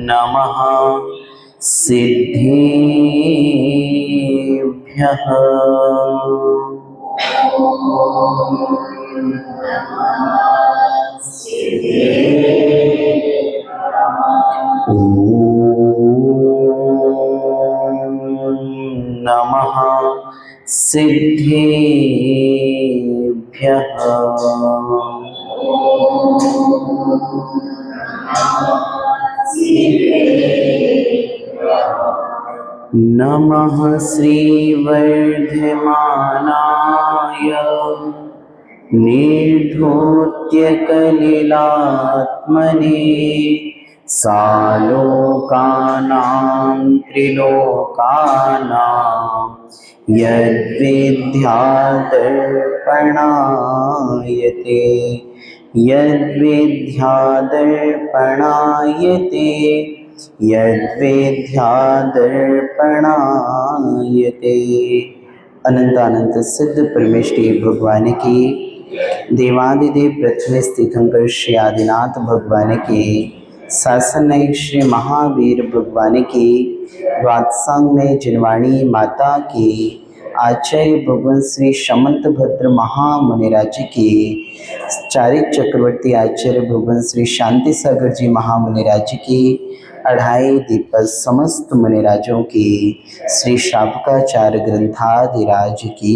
नमः सिद्धेभ्यः। नमः सिद्धेभ्यः। नमः श्रीवर्धमानाय निर्धूत्यकलिलात्मने सालोकानां त्रिलोकानां यद्विद्यादर्पणायते यद्विद्यादर्पणायते यद्विद्यादर्पणायते। अनंत अनंत सिद्ध परमेष्टि भगवान की, देवादिदेव पृथ्वी स्थितंकर श्री आदिनाथ भगवान की, शासननायक श्री महावीर भगवान की, द्वादशांग में जिनवाणी माता की, आचार्य भगवान श्री समंत भद्र महामुनिराज की, चारिक चक्रवर्ती आचार्य भगवान श्री शांति सागर जी महामुनिराज की, अढ़ाई दीपक समस्त मुनिराजों की, श्री शावकाचार्य ग्रंथाधिराज की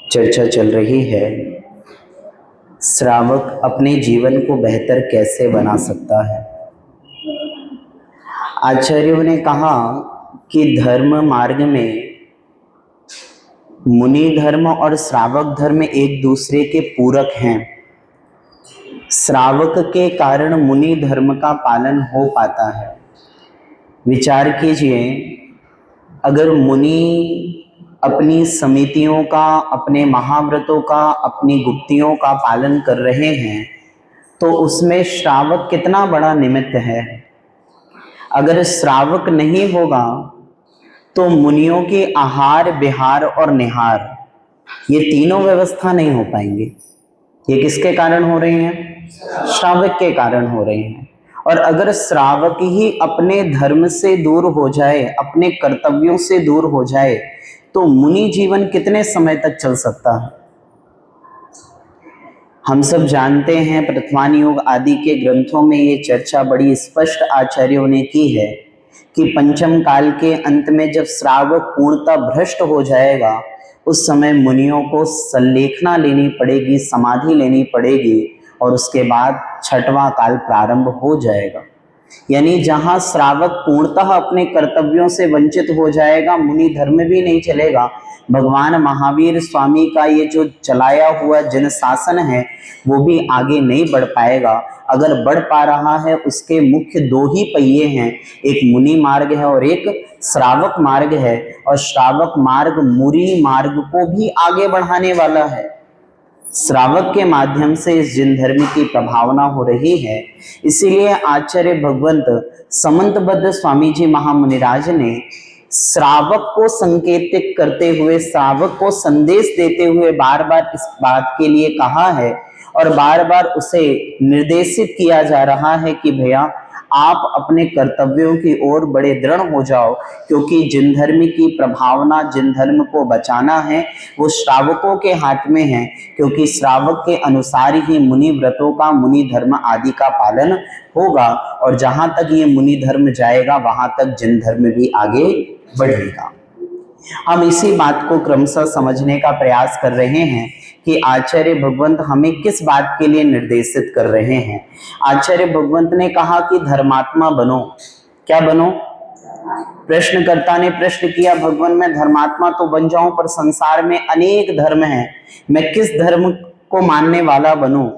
चर्चा चल रही है। श्रावक अपने जीवन को बेहतर कैसे बना सकता है। आचार्यों ने कहा कि धर्म मार्ग में मुनि धर्म और श्रावक धर्म एक दूसरे के पूरक हैं। श्रावक के कारण मुनि धर्म का पालन हो पाता है। विचार कीजिए, अगर मुनि अपनी समितियों का, अपने महाव्रतों का, अपनी गुप्तियों का पालन कर रहे हैं तो उसमें श्रावक कितना बड़ा निमित्त है। अगर श्रावक नहीं होगा तो मुनियों के आहार, विहार और निहार ये तीनों व्यवस्था नहीं हो पाएंगे। ये किसके कारण हो रहे हैं? श्रावक के कारण हो रहे हैं। और अगर श्रावक ही अपने धर्म से दूर हो जाए, अपने कर्तव्यों से दूर हो जाए तो मुनि जीवन कितने समय तक चल सकता है। हम सब जानते हैं, प्रथमान युग आदि के ग्रंथों में ये चर्चा बड़ी स्पष्ट आचार्यों ने की है कि पंचम काल के अंत में जब श्रावक पूर्णतः भ्रष्ट हो जाएगा उस समय मुनियों को संलेखना लेनी पड़ेगी, समाधि लेनी पड़ेगी और उसके बाद छठवां काल प्रारंभ हो जाएगा। यानी जहां श्रावक पूर्णतः अपने कर्तव्यों से वंचित हो जाएगा, मुनि धर्म भी नहीं चलेगा। भगवान महावीर स्वामी का ये जो चलाया हुआ जन शासन है वो भी आगे नहीं बढ़ पाएगा। अगर बढ़ पा रहा है उसके मुख्य दो ही पहिए हैं, एक मुनि मार्ग है और एक श्रावक मार्ग है। और श्रावक मार्ग मुनि मार्ग को भी आगे बढ़ाने वाला है। श्रावक के माध्यम से इस जिन धर्म की प्रभावना हो रही है। इसीलिए आचार्य भगवंत समंतबद्ध स्वामी जी महामुनिराज ने श्रावक को संकेतित करते हुए, श्रावक को संदेश देते हुए बार बार इस बात के लिए कहा है और बार बार उसे निर्देशित किया जा रहा है कि भैया आप अपने कर्तव्यों की ओर बड़े दृढ़ हो जाओ, क्योंकि जिन धर्म की प्रभावना, जिन धर्म को बचाना है वो श्रावकों के हाथ में है। क्योंकि श्रावक के अनुसार ही मुनि व्रतों का, मुनि धर्म आदि का पालन होगा और जहां तक ये मुनि धर्म जाएगा वहां तक जिन धर्म भी आगे बढ़ेगा। हम इसी बात को क्रमशः समझने का प्रयास कर रहे हैं कि आचार्य भगवंत हमें किस बात के लिए निर्देशित कर रहे हैं। आचार्य भगवंत ने कहा कि धर्मात्मा बनो। क्या बनो? प्रश्नकर्ता ने प्रश्न किया, भगवान मैं धर्मात्मा तो बन जाऊं पर संसार में अनेक धर्म हैं, मैं किस धर्म को मानने वाला बनूं?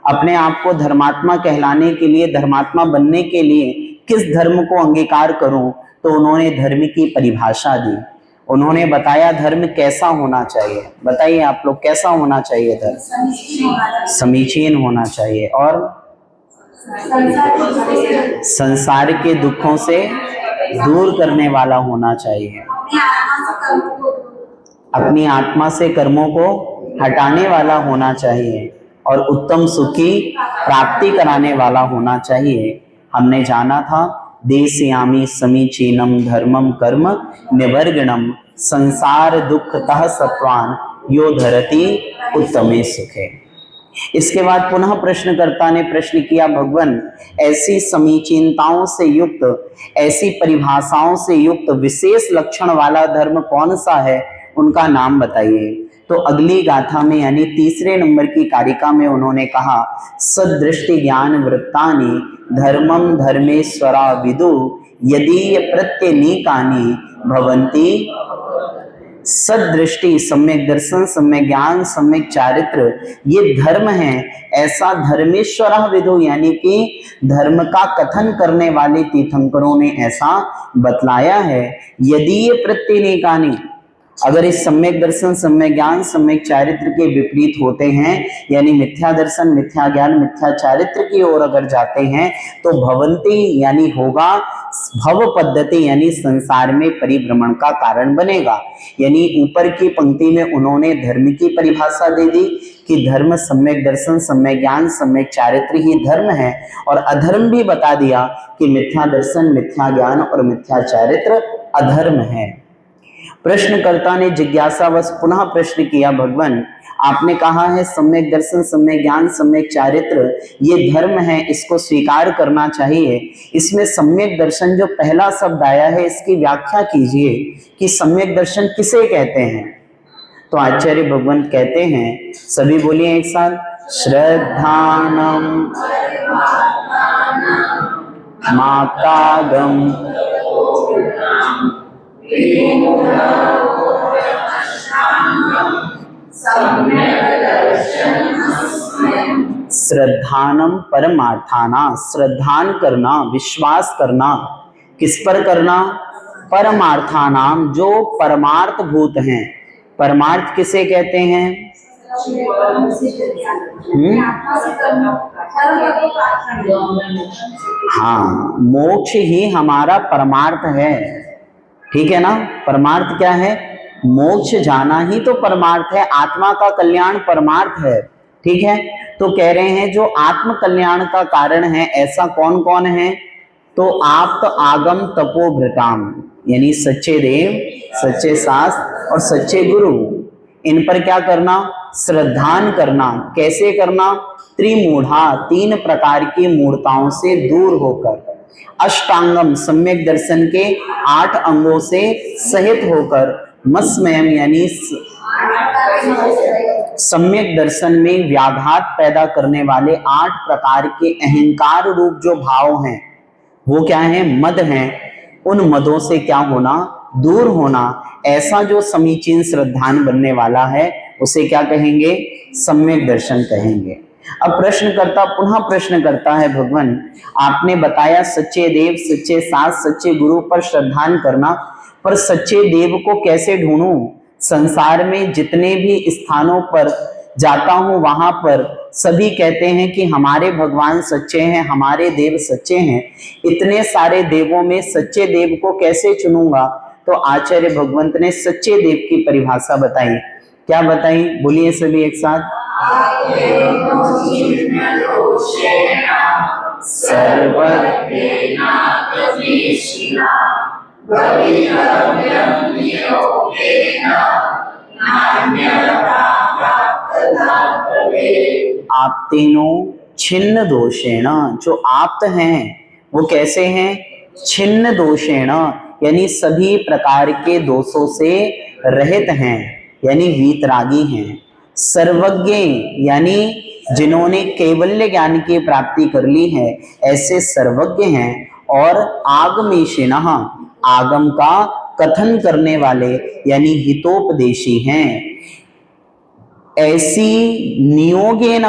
अपने आप को धर्मात्मा कहलाने के लिए, धर्मात्मा बनने के लिए किस धर्म को अंगीकार करूं? तो उन्होंने धर्म की परिभाषा दी। उन्होंने बताया धर्म कैसा होना चाहिए। बताइए आप लोग, कैसा होना चाहिए धर्म? समीचीन होना चाहिए और संसार के दुखों से दूर करने वाला होना चाहिए, अपनी आत्मा से कर्मों को हटाने वाला होना चाहिए और उत्तम सुख की प्राप्ति कराने वाला होना चाहिए। हमने जाना था देशयामी समीचीनम धर्मम कर्म निवर्गणम संसार दुखतः सत्वान यो धरति उत्तमे सुखे। इसके बाद पुनः प्रश्नकर्ता ने प्रश्न किया, भगवान ऐसी समीचीनताओं से युक्त, ऐसी परिभाषाओं से युक्त विशेष लक्षण वाला धर्म कौन सा है, उनका नाम बताइए। तो अगली गाथा में यानी तीसरे नंबर की कारिका में उन्होंने कहा, सदृष्टि ज्ञान वृत्तानि धर्मम धर्मेश्वरा विदु यदि प्रत्यनीकानि भवन्ति। सदृष्टि, सम्यक दर्शन, सम्यक ज्ञान, सम्यक चारित्र, ये धर्म है, ऐसा धर्मेश्वर विदु यानी कि धर्म का कथन करने वाले तीर्थंकरों ने ऐसा बतलाया है। यदि ये प्रत्यनीकानि, अगर इस सम्यक दर्शन, सम्यक ज्ञान, सम्यक चारित्र के विपरीत होते हैं, यानी मिथ्या दर्शन, मिथ्या ज्ञान, मिथ्या चारित्र की ओर अगर जाते हैं, तो भवंती यानी होगा, भव पद्धति यानी संसार में परिभ्रमण का कारण बनेगा। यानी ऊपर की पंक्ति में उन्होंने धर्म की परिभाषा दे दी कि धर्म सम्यक दर्शन, सम्यक ज्ञान, सम्यक चारित्र ही धर्म है, और अधर्म भी बता दिया कि मिथ्या दर्शन, मिथ्या ज्ञान और मिथ्या चारित्र अधर्म है। प्रश्नकर्ता ने जिज्ञासावश पुनः प्रश्न किया, भगवान आपने कहा है सम्यक दर्शन, सम्यक ज्ञान, सम्यक चारित्र ये धर्म है, इसको स्वीकार करना चाहिए। इसमें सम्यक दर्शन जो पहला शब्द आया है, इसकी व्याख्या कीजिए कि सम्यक दर्शन किसे कहते हैं। तो आचार्य भगवंत कहते हैं, सभी बोलिए एक साथ, श्रद्धानम मातागम श्रद्धानम परमार्थाना, श्रद्धान करना, विश्वास करना, किस पर करना, परमार्थानाम, जो परमार्थ भूत हैं। परमार्थ किसे कहते हैं, हाँ, मोक्ष ही हमारा परमार्थ है, ठीक है ना। परमार्थ क्या है, मोक्ष जाना ही तो परमार्थ है, आत्मा का कल्याण परमार्थ है, ठीक है। तो कह रहे हैं जो आत्म कल्याण का कारण है, ऐसा कौन कौन है, तो आप तो आगम तपोभृताम यानी सच्चे देव, सच्चे शास्त्र और सच्चे गुरु, इन पर क्या करना, श्रद्धान करना। कैसे करना, त्रिमूढ़ा, 3 प्रकार की मूढ़ताओं से दूर होकर, अष्टांगम, सम्यक दर्शन के 8 अंगों से सहित होकर, मस्मयम यानी सम्यक दर्शन में व्याघात पैदा करने वाले 8 प्रकार के अहंकार रूप जो भाव हैं, वो क्या है, मद हैं, उन मदों से क्या होना, दूर होना। ऐसा जो समीचीन श्रद्धान बनने वाला है, उसे क्या कहेंगे, सम्यक दर्शन कहेंगे। अब प्रश्नकर्ता पुनः प्रश्न करता है, भगवान आपने बताया सच्चे देव, सच्चे शास्त्र, सच्चे गुरु पर श्रद्धान करना, पर सच्चे देव को कैसे ढूंढूं। संसार में जितने भी स्थानों पर जाता हूं, वहां पर सभी कहते हैं कि हमारे भगवान सच्चे हैं, हमारे देव सच्चे हैं। इतने सारे देवों में सच्चे देव को कैसे चुनूंगा। तो आचार्य भगवंत ने सच्चे देव की परिभाषा बताई। क्या बताई, बोलिए सभी एक साथ, आप तीनों छिन्न दोषेण, जो आप्त हैं वो कैसे हैं, छिन्न दोषेण यानी सभी प्रकार के दोषों से रहित हैं, यानी वीतरागी हैं। सर्वज्ञ यानी जिन्होंने केवल्य ज्ञान की प्राप्ति कर ली है, ऐसे सर्वज्ञ हैं। और आगमेशिनः, आगम का कथन करने वाले यानी हितोपदेशी हैं। ऐसी नियोगेन,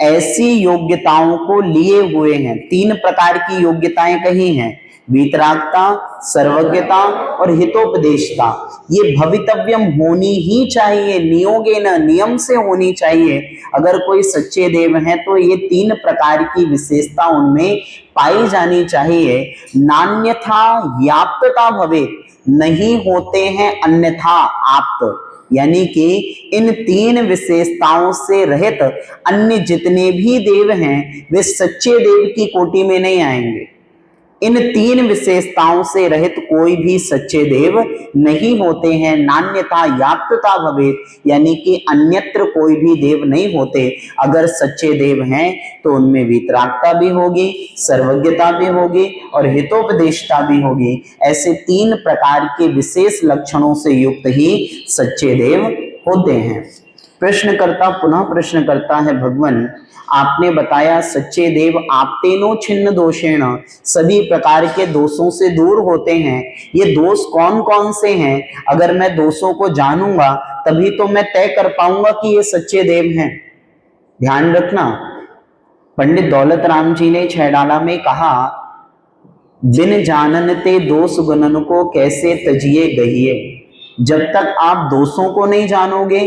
ऐसी योग्यताओं को लिए हुए हैं। 3 प्रकार की योग्यताएं कही हैं, वीतरागता, सर्वज्ञता और हितोपदेशता। ये भवितव्यम होनी ही चाहिए, नियोगेन, नियम से होनी चाहिए। अगर कोई सच्चे देव हैं तो ये 3 प्रकार की विशेषता उनमें पाई जानी चाहिए। नान्यथा याप्तता भवेत्, नहीं होते हैं अन्यथा आप्त, यानी कि इन 3 विशेषताओं से रहित अन्य जितने भी देव हैं वे सच्चे देव की कोटि में नहीं आएंगे। इन 3 विशेषताओं से रहित कोई भी सच्चे देव नहीं होते हैं। नान्यथा याप्तता भवेत, यानी कि अन्यत्र कोई भी देव नहीं होते। अगर सच्चे देव हैं तो उनमें वितरागता भी होगी, सर्वज्ञता भी होगी और हितोपदेशता भी होगी। ऐसे 3 प्रकार के विशेष लक्षणों से युक्त ही सच्चे देव होते हैं। प्रश्नकर्ता पुनः प्रश्न करता है, भगवान आपने बताया सच्चे देव आपतेनो छिन्न दोषेण, सभी प्रकार के दोषों से दूर होते हैं। ये दोष कौन कौन से हैं? अगर मैं दोषों को जानूंगा तभी तो मैं तय कर पाऊंगा कि ये सच्चे देव हैं। ध्यान रखना, पंडित दौलत राम जी ने छैडाला में कहा, बिन जाननते दोष गुणन को कैसे तजिए गहिए। जब तक आप दोषों को नहीं जानोगे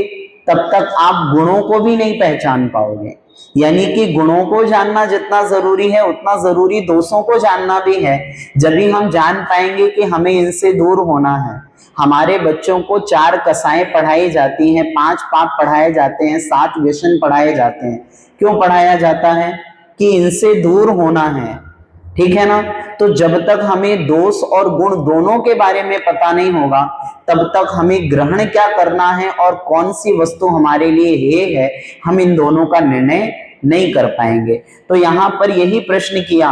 तब तक आप गुणों को भी नहीं पहचान पाओगे। यानी कि गुणों को जानना जितना जरूरी है उतना जरूरी दोषों को जानना भी है। जब भी हम जान पाएंगे कि हमें इनसे दूर होना है। हमारे बच्चों को 4 कसाएं पढ़ाई जाती हैं, 5 पाप पढ़ाए जाते हैं, 7 व्यसन पढ़ाए जाते हैं। क्यों पढ़ाया जाता है? कि इनसे दूर होना है, ठीक है ना। तो जब तक हमें दोष और गुण दोनों के बारे में पता नहीं होगा तब तक हमें ग्रहण क्या करना है और कौन सी वस्तु हमारे लिए हे है, हम इन दोनों का निर्णय नहीं कर पाएंगे। तो यहाँ पर यही प्रश्न किया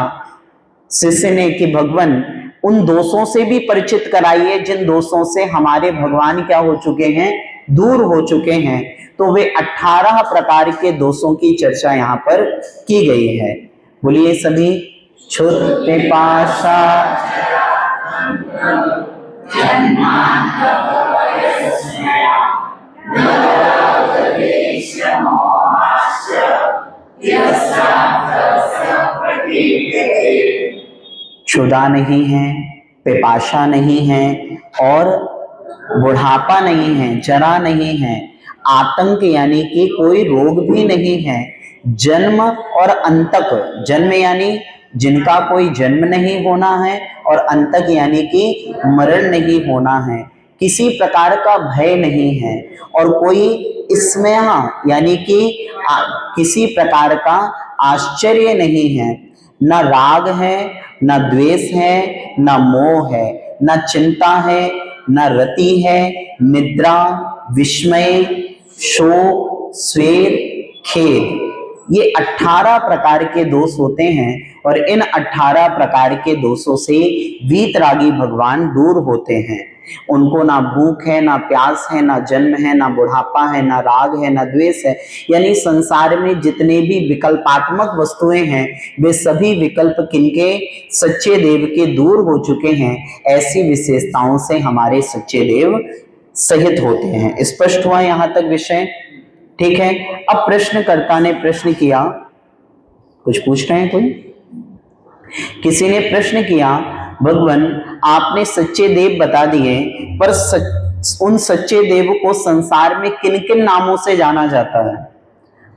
शिष्य ने कि भगवान उन दोषों से भी परिचित कराइए जिन दोषों से हमारे भगवान क्या हो चुके हैं, दूर हो चुके हैं। तो वे 18 प्रकार के दोषों की चर्चा यहाँ पर की गई है। बोलिए सभी, क्षुद्र पाशा क्षुधा नहीं है, पिपाशा नहीं है और बुढ़ापा नहीं है, जरा नहीं है, आतंक यानी कि कोई रोग भी नहीं है, जन्म और अंतक, जन्म यानी जिनका कोई जन्म नहीं होना है और अंतक यानी कि मरण नहीं होना है, किसी प्रकार का भय नहीं है और कोई स्नेह यानी कि किसी प्रकार का आश्चर्य नहीं है। न राग है, न द्वेष है, न मोह है, न चिंता है, न रति है, निद्रा, विस्मय, शोक, स्वेर, खेद, ये 18 प्रकार के दोष होते हैं और इन 18 प्रकार के दोषों से वीतरागी भगवान दूर होते हैं। उनको ना भूख है, ना प्यास है, ना जन्म है, ना बुढ़ापा है, ना राग है, ना द्वेष है। यानी संसार में जितने भी विकल्पात्मक वस्तुएं हैं वे सभी विकल्प किनके, सच्चे देव के दूर हो चुके हैं। ऐसी विशेषताओं से हमारे सच्चे देव सहित होते हैं। स्पष्ट हुआ यहाँ तक विषय? ठीक है। अब प्रश्नकर्ता ने प्रश्न किया, कुछ पूछ रहे हैं कोई? किसी ने प्रश्न किया, भगवान आपने सच्चे देव बता दिए पर उन सच्चे देव को संसार में किन किन नामों से जाना जाता है?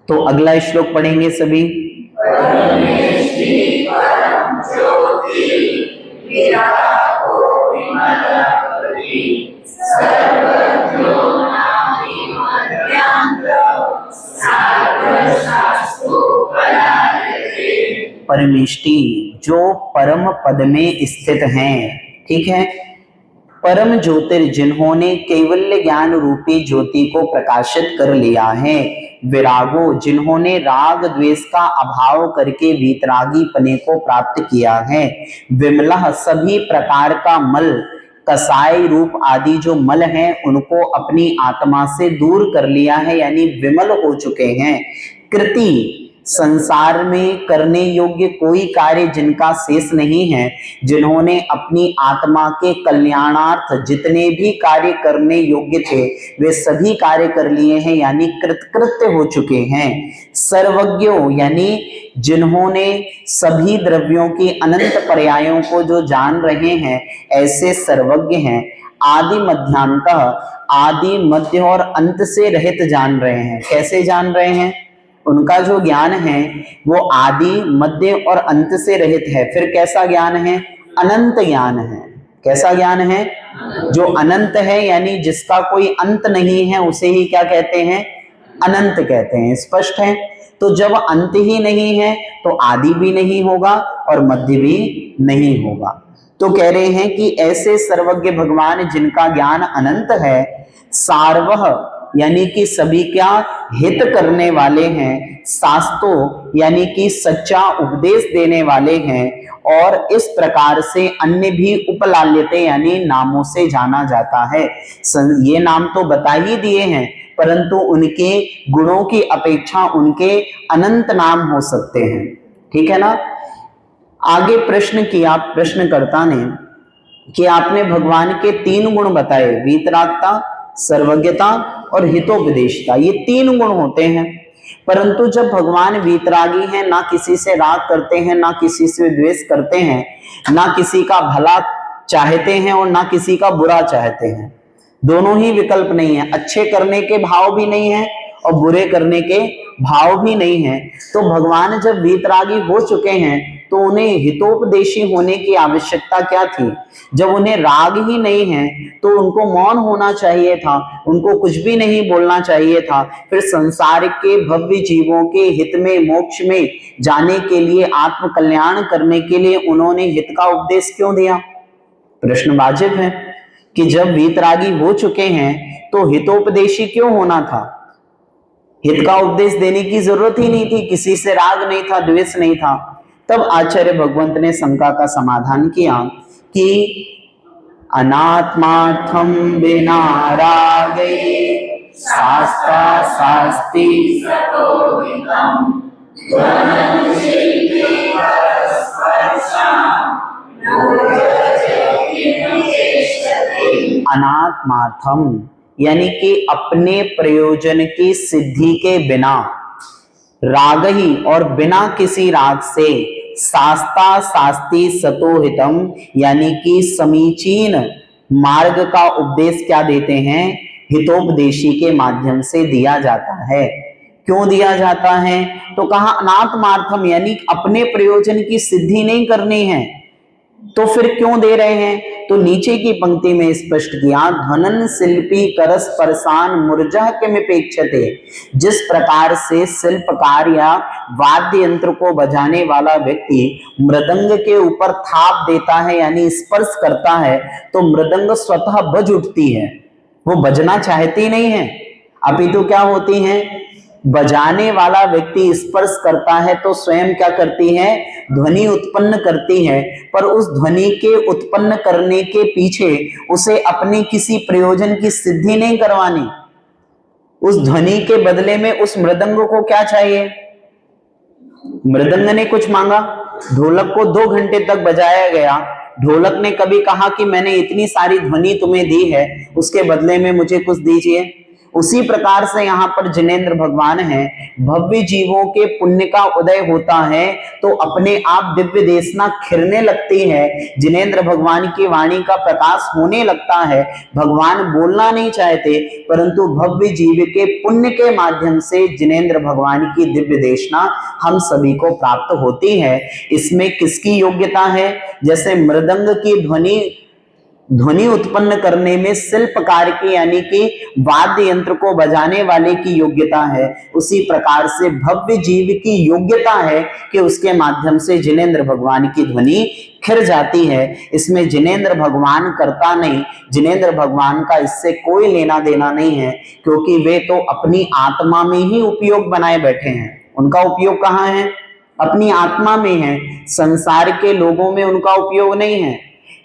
तो अगला श्लोक पढ़ेंगे सभी। परमेष्टि, जो परम पद में स्थित हैं, ठीक है। परम ज्योतिर, जिन्होंने कैवल्य ज्ञान रूपी ज्योति को प्रकाशित कर लिया है। विरागो, जिन्होंने राग द्वेष का अभाव करके वीतरागी पने को प्राप्त किया है। विमलः, सभी प्रकार का मल, कसाई रूप आदि जो मल हैं उनको अपनी आत्मा से दूर कर लिया है, यानी विमल हो चुके हैं। कृति, संसार में करने योग्य कोई कार्य जिनका शेष नहीं है, जिन्होंने अपनी आत्मा के कल्याणार्थ जितने भी कार्य करने योग्य थे वे सभी कार्य कर लिए हैं, यानी कृतकृत्य हो चुके हैं। सर्वज्ञों, यानी जिन्होंने सभी द्रव्यों की अनंत पर्यायों को जो जान रहे हैं ऐसे सर्वज्ञ हैं। आदि मध्यांतः, आदि मध्य और अंत से रहित जान रहे हैं। कैसे जान रहे हैं? उनका जो ज्ञान है वो आदि मध्य और अंत से रहित है। फिर कैसा ज्ञान है? अनंत ज्ञान है। कैसा ज्ञान है? जो अनंत है, यानी जिसका कोई अंत नहीं है, उसे ही क्या कहते हैं? अनंत कहते हैं। स्पष्ट है? तो जब अंत ही नहीं है तो आदि भी नहीं होगा और मध्य भी नहीं होगा। तो कह रहे हैं कि ऐसे सर्वज्ञ भगवान जिनका ज्ञान अनंत है, सार्वः यानी कि सभी क्या हित करने वाले हैं, शास्त्रो यानी कि सच्चा उपदेश देने वाले हैं, और इस प्रकार से अन्य भी उपलाल्यते यानी नामों से जाना जाता है। ये नाम तो बता ही दिए हैं, परंतु उनके गुणों की अपेक्षा उनके अनंत नाम हो सकते हैं। ठीक है ना? आगे प्रश्न किया प्रश्नकर्ता ने कि आपने भगवान के 3 गुण बताए, वीतरागता, सर्वज्ञता और हितोपदेशता। ये 3 गुण होते हैं, परंतु जब भगवान वीतरागी हैं, ना किसी से राग करते हैं, ना किसी से द्वेष करते हैं, ना किसी का भला चाहते हैं और ना किसी का बुरा चाहते हैं, दोनों ही विकल्प नहीं है, अच्छे करने के भाव भी नहीं है और बुरे करने के भाव भी नहीं है। तो भगवान जब वीतरागी हो चुके हैं तो उन्हें हितोपदेशी होने की आवश्यकता क्या थी? जब उन्हें राग ही नहीं है तो उनको मौन होना चाहिए था, उनको कुछ भी नहीं बोलना चाहिए था। फिर संसार के भव्य जीवों के हित में, मोक्ष में जाने के लिए, आत्म कल्याण करने के लिए उन्होंने हित का उपदेश क्यों दिया? प्रश्न वाजिब है कि जब वीतरागी हो चुके हैं तो हितोपदेशी क्यों होना था? हित का उपदेश देने की जरूरत ही नहीं थी, किसी से राग नहीं था, द्वेष नहीं था। तब आचार्य भगवंत ने शंका का समाधान किया कि अनात्मार्थम बिना रागे शास्त्रा शास्ति अनात्मार्थम यानी कि अपने प्रयोजन की सिद्धि के बिना, राग ही और बिना किसी राग से, शास्ता शास्ति सतोहितम यानी कि समीचीन मार्ग का उपदेश क्या देते हैं? हितोपदेशी के माध्यम से दिया जाता है। क्यों दिया जाता है? तो कहा अनात्मार्थम यानी अपने प्रयोजन की सिद्धि नहीं करनी है, तो फिर क्यों दे रहे हैं? तो नीचे की पंक्ति में स्पष्ट किया, धनन शिल्पी करस परसान मूर्जह किमेपेक्षते। जिस प्रकार से शिल्पकार या वाद्य यंत्र को बजाने वाला व्यक्ति मृदंग के ऊपर थाप देता है यानी स्पर्श करता है तो मृदंग स्वतः बज उठती है, वो बजना चाहती नहीं है, अपितु क्या होती है? बजाने वाला व्यक्ति स्पर्श करता है तो स्वयं क्या करती है? ध्वनि उत्पन्न करती है, पर उस ध्वनि के उत्पन्न करने के पीछे उसे अपने किसी प्रयोजन की सिद्धि नहीं करवानी। उस ध्वनि के बदले में उस मृदंग को क्या चाहिए? मृदंग ने कुछ मांगा, ढोलक को 2 घंटे तक बजाया गया, ढोलक ने कभी कहा कि मैंने इतनी सारी ध्वनि तुम्हें दी है, उसके बदले में मुझे कुछ दीजिए। उसी प्रकार से यहाँ पर जिनेंद्र भगवान हैं, भव्य जीवों के पुण्य का उदय होता है तो अपने आप दिव्य देशना खिरने लगती है, जिनेंद्र भगवान की वाणी का प्रकाश होने लगता है। भगवान बोलना नहीं चाहते, परंतु भव्य जीव के पुण्य के माध्यम से जिनेंद्र भगवान की दिव्य देशना हम सभी को प्राप्त होती है। इसमें किसकी योग्यता है? जैसे मृदंग की ध्वनि उत्पन्न करने में शिल्पकार की यानी कि वाद्य यंत्र को बजाने वाले की योग्यता है, उसी प्रकार से भव्य जीव की योग्यता है कि उसके माध्यम से जिनेंद्र भगवान की ध्वनि खिर जाती है। इसमें जिनेंद्र भगवान करता नहीं, जिनेंद्र भगवान का इससे कोई लेना देना नहीं है, क्योंकि वे तो अपनी आत्मा में ही उपयोग बनाए बैठे हैं। उनका उपयोग कहाँ है? अपनी आत्मा में है, संसार के लोगों में उनका उपयोग नहीं है।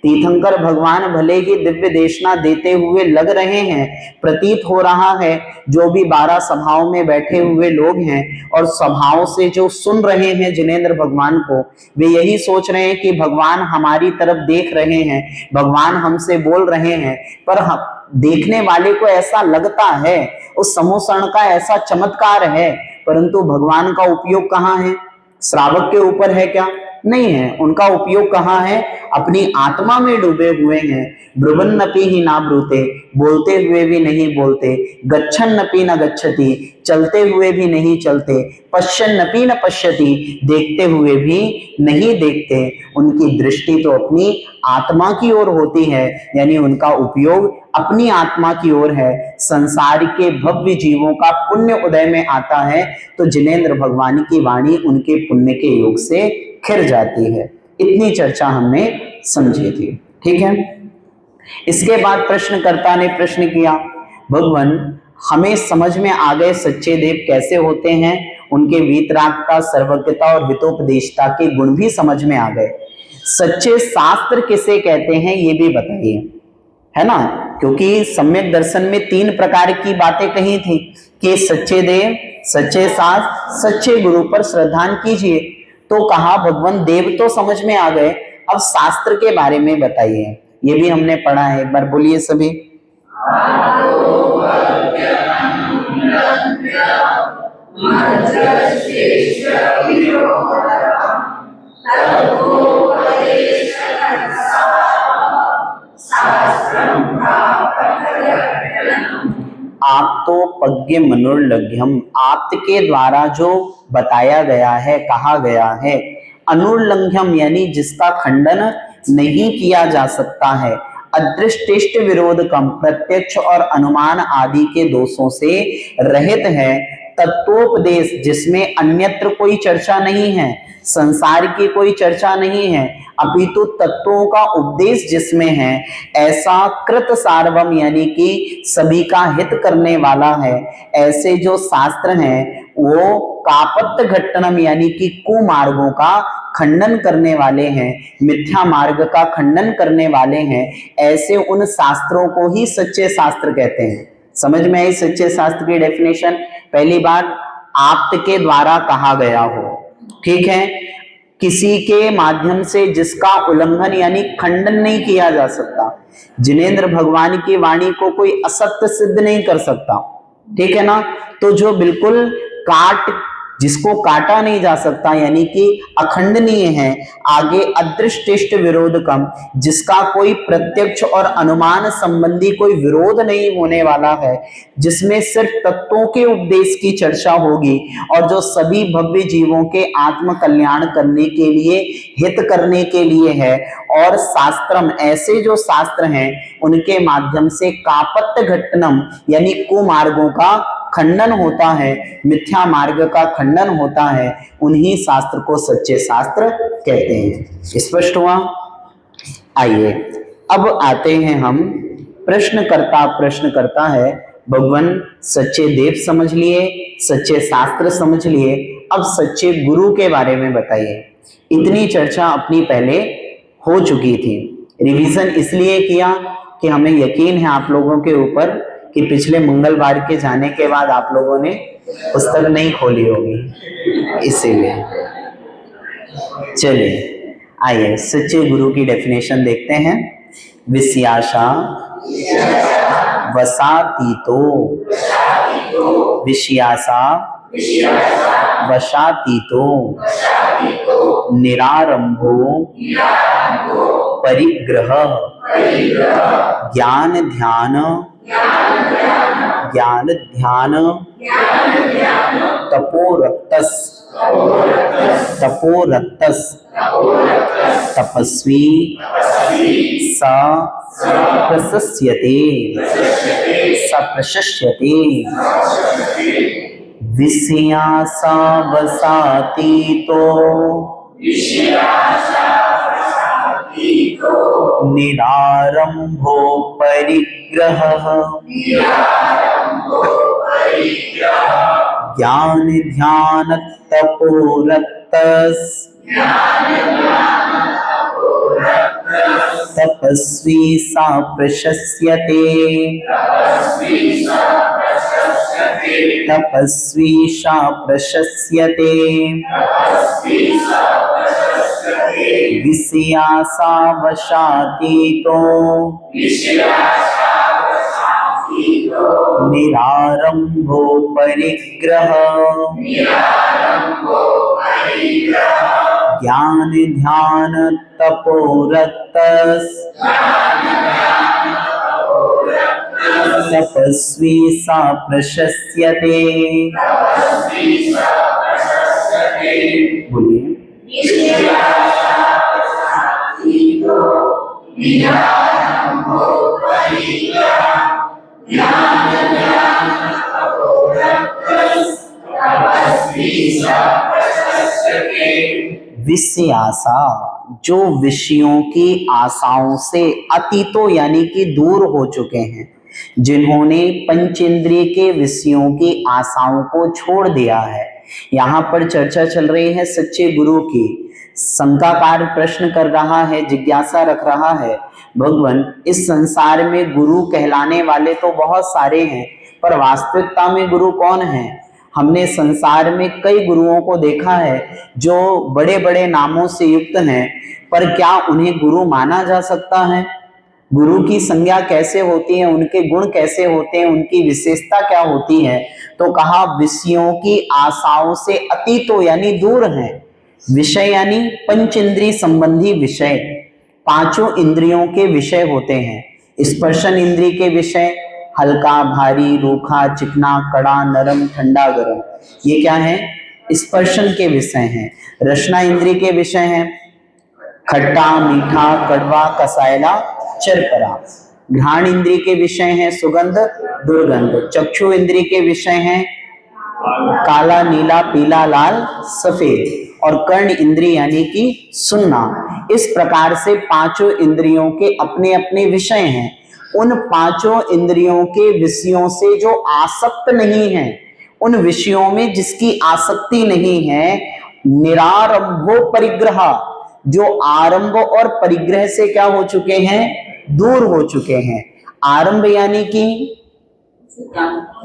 तीर्थंकर भगवान भले ही दिव्य देशना देते हुए लग रहे हैं, प्रतीत हो रहा है जो भी 12 सभाओं में बैठे हुए लोग हैं और सभाओं से जो सुन रहे हैं जिनेंद्र भगवान को, वे यही सोच रहे हैं कि भगवान हमारी तरफ देख रहे हैं, भगवान हमसे बोल रहे हैं, पर हम देखने वाले को ऐसा लगता है, उस समोसण का ऐसा चमत्कार है, परंतु भगवान का उपयोग कहाँ है? श्रावक के ऊपर है क्या? नहीं है। उनका उपयोग कहाँ है? अपनी आत्मा में डूबे हुए हैं। ब्रुवन्नपि ही ना ब्रूते, बोलते हुए भी नहीं बोलते। गच्छन्नपि न गच्छति, चलते हुए भी नहीं चलते। पश्यन्नपि न पश्यति, देखते हुए भी नहीं देखते। उनकी दृष्टि तो अपनी आत्मा की ओर होती है, यानी उनका उपयोग अपनी आत्मा की ओर है। संसार के भव्य जीवों का पुण्य उदय में आता है तो जिनेंद्र भगवान की वाणी उनके पुण्य के योग से खिर जाती है। इतनी चर्चा हमने समझी थी, ठीक है। इसके बाद प्रश्नकर्ता ने प्रश्न किया, भगवान हमें समझ में आ गए सच्चे देव कैसे होते हैं, उनके वीतरागता, सर्वज्ञता और हितोपदेशता के गुण भी समझ में आ गए। सच्चे शास्त्र किसे कहते हैं ये भी बताइए, है ना। क्योंकि सम्यक दर्शन में 3 प्रकार की बातें कही थी कि सच्चे देव, सच्चे शास्त्र, सच्चे गुरु पर श्रद्धान कीजिए। तो कहा भगवान देव तो समझ में आ गए, अब शास्त्र के बारे में बताइए। ये भी हमने पढ़ा है, एक बार बोलिए सभी। आप तो पज्ञ मनुर्लघ्यम, आपके द्वारा जो बताया गया है, कहा गया है। अनुर्लंघ्यम यानी जिसका खंडन नहीं किया जा सकता है। अदृष्टिष्ट विरोधकम, प्रत्यक्ष और अनुमान आदि के दोषों से रहित है। तत्वोपदेश, जिसमें अन्यत्र कोई चर्चा नहीं है, संसार की कोई चर्चा नहीं है, अपितु तत्वों का उपदेश जिसमें है। ऐसा कृत सार्वम यानी कि सभी का हित करने वाला है। ऐसे जो शास्त्र हैं वो कापत्त घट्टनम यानी कि कुमार्गों का खंडन करने वाले हैं, मिथ्या मार्ग का खंडन करने वाले हैं। ऐसे उन शास्त्रों को ही सच्चे शास्त्र कहते हैं। समझ में आई सच्चे शास्त्र की डेफिनेशन? पहली बात, आप्त के द्वारा कहा गया हो, ठीक है, किसी के माध्यम से जिसका उल्लंघन यानी खंडन नहीं किया जा सकता। जिनेंद्र भगवान की वाणी को कोई असत्य सिद्ध नहीं कर सकता, ठीक है ना। तो जो बिल्कुल जिसको काटा नहीं जा सकता यानी कि अखंडनीय है। आगे अदृष्टिष्ट विरोधकम, जिसका कोई प्रत्यक्ष और अनुमान संबंधी कोई विरोध नहीं होने वाला है, जिसमें सिर्फ तत्वों के उपदेश की चर्चा होगी और जो सभी भव्य जीवों के आत्म कल्याण करने के लिए, हित करने के लिए है। और शास्त्रम, ऐसे जो शास्त्र हैं उनके माध्यम से कापत्त घट्टनम यानी कुमार्गों का खंडन होता है, मिथ्या मार्ग का खंडन होता है। उन्हीं शास्त्र को सच्चे शास्त्र कहते हैं। स्पष्ट हुआ? आइए अब आते हैं हम, प्रश्नकर्ता प्रश्न करता है, भगवान सच्चे देव समझ लिए, सच्चे शास्त्र समझ लिए, अब सच्चे गुरु के बारे में बताइए। इतनी चर्चा अपनी पहले हो चुकी थी। रिवीजन इसलिए किया कि हमें यकीन है आप लोगों के ऊपर कि पिछले मंगलवार के जाने के बाद आप लोगों ने पुस्तक नहीं खोली होगी, इसीलिए। चलिए आइए सच्चे गुरु की डेफिनेशन देखते हैं। विषयाशा वसातीतो, विषयाशा वशातीतो, निरारंभो परिग्रह, ज्ञान ध्यान तपोरक्तस, तपस्वी प्रशस्यते, विषयासा वसातीतो, निरारंभो परिग्रहः, ज्ञान ध्यान तपोरक्तस, तपस्वी सा प्रशस्यते, तपस्वी सा प्रशस्यते, विषयासा वशातीतो, निरारंभो परिग्रह, ज्ञान ध्यान तपोरक्तस् तपस्वी सा प्रशस्यते। बोलिए। विषयासा, जो विषयों की आशाओं से अतीतो यानी कि दूर हो चुके हैं, जिन्होंने पंचेंद्रिय के विषयों की आशाओं को छोड़ दिया है। यहाँ पर चर्चा चल रही है सच्चे गुरु की। शंकाकार प्रश्न कर रहा है, जिज्ञासा रख रहा है, भगवान इस संसार में गुरु कहलाने वाले तो बहुत सारे हैं, पर वास्तविकता में गुरु कौन है? हमने संसार में कई गुरुओं को देखा है जो बड़े बड़े नामों से युक्त हैं, पर क्या उन्हें गुरु माना जा सकता है? गुरु की संज्ञा कैसे होती है, उनके गुण कैसे होते हैं, उनकी विशेषता क्या होती है? तो कहा विषयों की आशाओं से अतीतो यानी दूर हैं। विषय यानी पंचेंद्रिय संबंधी विषय, पांचों इंद्रियों के विषय होते हैं। स्पर्शन इंद्रिय के विषय हल्का भारी रूखा चिकना कड़ा नरम ठंडा गरम, ये क्या है? स्पर्शन के विषय हैं। रसना इंद्रिय के विषय हैं खट्टा मीठा कड़वा कसायला चरपरा। घ्राण इंद्रिय के विषय हैं सुगंध दुर्गंध। चक्षु इंद्रिय के विषय हैं काला नीला पीला लाल सफेद। और कर्ण इंद्रिय यानी कि सुनना। इस प्रकार से पांचों इंद्रियों के अपने अपने विषय हैं। उन पांचों इंद्रियों के विषयों से जो आसक्त नहीं है, उन विषयों में जिसकी आसक्ति नहीं है, निरारंभो परिग्रह, जो आरंभ और परिग्रह से क्या हो चुके हैं? दूर हो चुके हैं। आरंभ यानी कि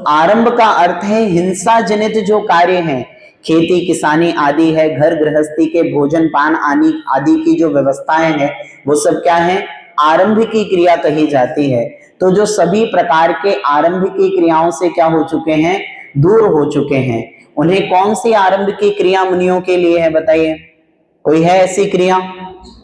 आरंभ का अर्थ है हिंसा जनित जो कार्य हैं, खेती किसानी आदि है, घर गृहस्थी के भोजन पान आदि की जो व्यवस्थाएं हैं, वो सब क्या है? आरंभ की क्रिया कही जाती है। तो जो सभी प्रकार के आरंभ की क्रियाओं से क्या हो चुके हैं? दूर हो चुके हैं। उन्हें कौन सी आरंभ की क्रिया मुनियों के लिए है? बताइए, कोई है ऐसी क्रिया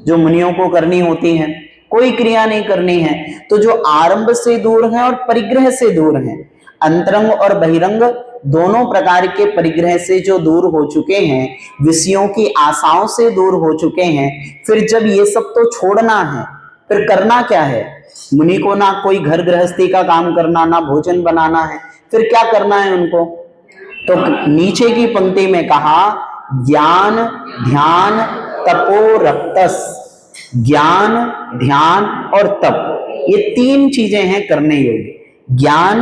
जो मुनियों को करनी होती है? कोई क्रिया नहीं करनी है। तो जो आरंभ से दूर है और परिग्रह से दूर है, अंतरंग और बहिरंग दोनों प्रकार के परिग्रह से जो दूर हो चुके हैं, विषयों की आशाओं से दूर हो चुके हैं, फिर जब ये सब तो छोड़ना है, फिर करना क्या है? मुनि को ना कोई घर गृहस्थी का काम करना, ना भोजन बनाना है, फिर क्या करना है उनको? तो नीचे की पंक्ति में कहा ज्ञान ध्यान तपो रक्तस। ज्ञान ध्यान और तप, ये तीन चीजें हैं करने योग्य। ज्ञान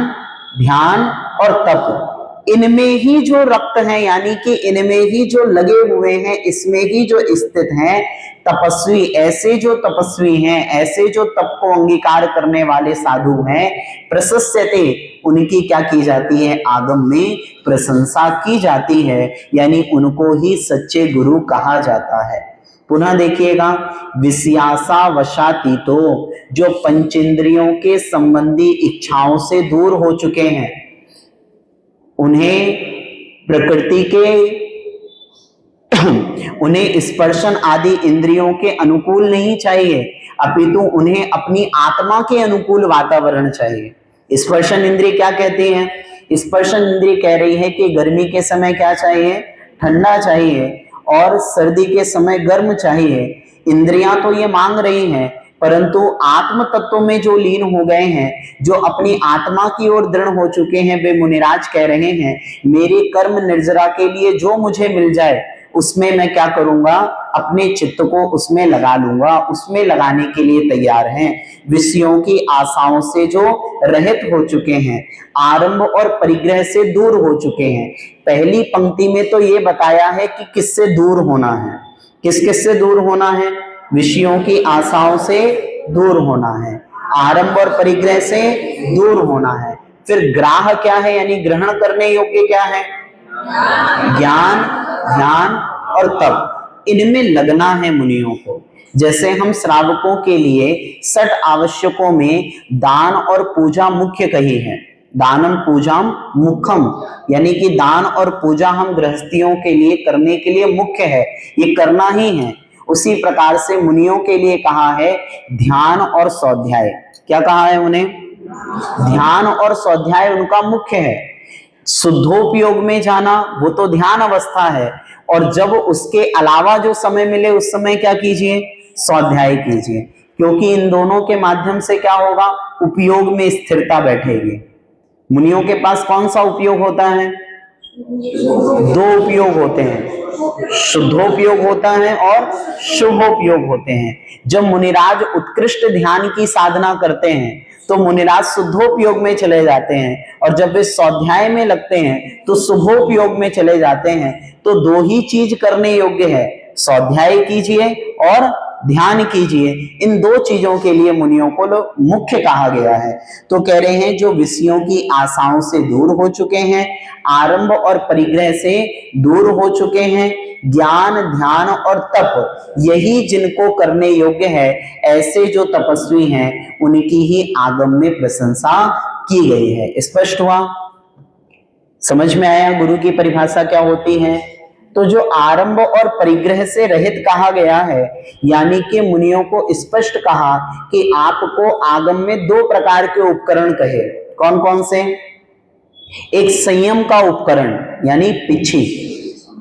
ध्यान और तप, इनमें ही जो रक्त है, यानी कि इनमें ही जो लगे हुए हैं, इसमें ही जो स्थित हैं तपस्वी, ऐसे जो तपस्वी हैं, ऐसे जो तप को अंगीकार करने वाले साधु हैं, प्रशस्यते, उनकी क्या की जाती है? आगम में प्रशंसा की जाती है, यानी उनको ही सच्चे गुरु कहा जाता है। पुनः देखिएगा, विषयासा वशातीतो, जो पंचेंद्रियों के संबंधी इच्छाओं से दूर हो चुके हैं, उन्हें प्रकृति के उन्हें स्पर्शन आदि इंद्रियों के अनुकूल नहीं चाहिए, अपितु उन्हें अपनी आत्मा के अनुकूल वातावरण चाहिए। स्पर्शन इंद्रिय क्या कहती है? स्पर्शन इंद्रिय कह रही है कि गर्मी के समय क्या चाहिए? ठंडा चाहिए, और सर्दी के समय गर्म चाहिए। इंद्रियां तो ये मांग रही हैं, परंतु आत्म तत्व में जो लीन हो गए हैं, जो अपनी आत्मा की ओर दृढ़ हो चुके हैं, वे मुनिराज कह रहे हैं मेरे कर्म निर्जरा के लिए जो मुझे मिल जाए उसमें मैं क्या करूंगा? अपने चित्त को उसमें लगा लूंगा, उसमें लगाने के लिए तैयार हैं। विषयों की आशाओं से जो रहित हो चुके हैं, आरंभ और परिग्रह से दूर हो चुके हैं। पहली पंक्ति में तो ये बताया है कि किससे दूर होना है, किस किस से दूर होना है? विषयों की आशाओं से दूर होना है, आरंभ और परिग्रह से दूर होना है। फिर ग्राह क्या है, यानी ग्रहण करने योग्य क्या है? ज्ञान ध्यान और तप, इनमें लगना है मुनियों को। जैसे हम श्रावकों के लिए 6 आवश्यकों में दान और पूजा मुख्य कही है, दानम पूजाम मुख्यम, यानी कि दान और पूजा हम गृहस्थियों के लिए करने के लिए मुख्य है, ये करना ही है। उसी प्रकार से मुनियों के लिए कहा है ध्यान और स्वाध्याय। क्या कहा है उन्हें? ध्यान और स्वाध्याय उनका मुख्य है। शुद्धोपयोग में जाना वो तो ध्यान अवस्था है, और जब उसके अलावा जो समय मिले उस समय क्या कीजिए? स्वाध्याय कीजिए, क्योंकि इन दोनों के माध्यम से क्या होगा? उपयोग में स्थिरता बैठेगी। मुनियों के पास कौन सा उपयोग होता है? दो उपयोग होते हैं, शुद्धोपयोग होता है और शुभोपयोग होते हैं। जब मुनिराज उत्कृष्ट ध्यान की साधना करते हैं तो मुनिराज शुद्धोपयोग में चले जाते हैं, और जब वे स्वाध्याय में लगते हैं तो शुभोपयोग में चले जाते हैं। तो दो ही चीज करने योग्य है, स्वाध्याय कीजिए और ध्यान कीजिए। इन दो चीजों के लिए मुनियों को मुख्य कहा गया है। तो कह रहे हैं जो विषयों की आशाओं से दूर हो चुके हैं, आरंभ और परिग्रह से दूर हो चुके हैं, ज्ञान ध्यान और तप यही जिनको करने योग्य है, ऐसे जो तपस्वी हैं उनकी ही आगम में प्रशंसा की गई है। स्पष्ट हुआ? समझ में आया गुरु की परिभाषा क्या होती है? तो जो आरंभ और परिग्रह से रहित कहा गया है, यानी कि मुनियों को स्पष्ट कहा कि आपको आगम में दो प्रकार के उपकरण कहे। कौन कौन से? एक संयम का उपकरण, यानी पिछी,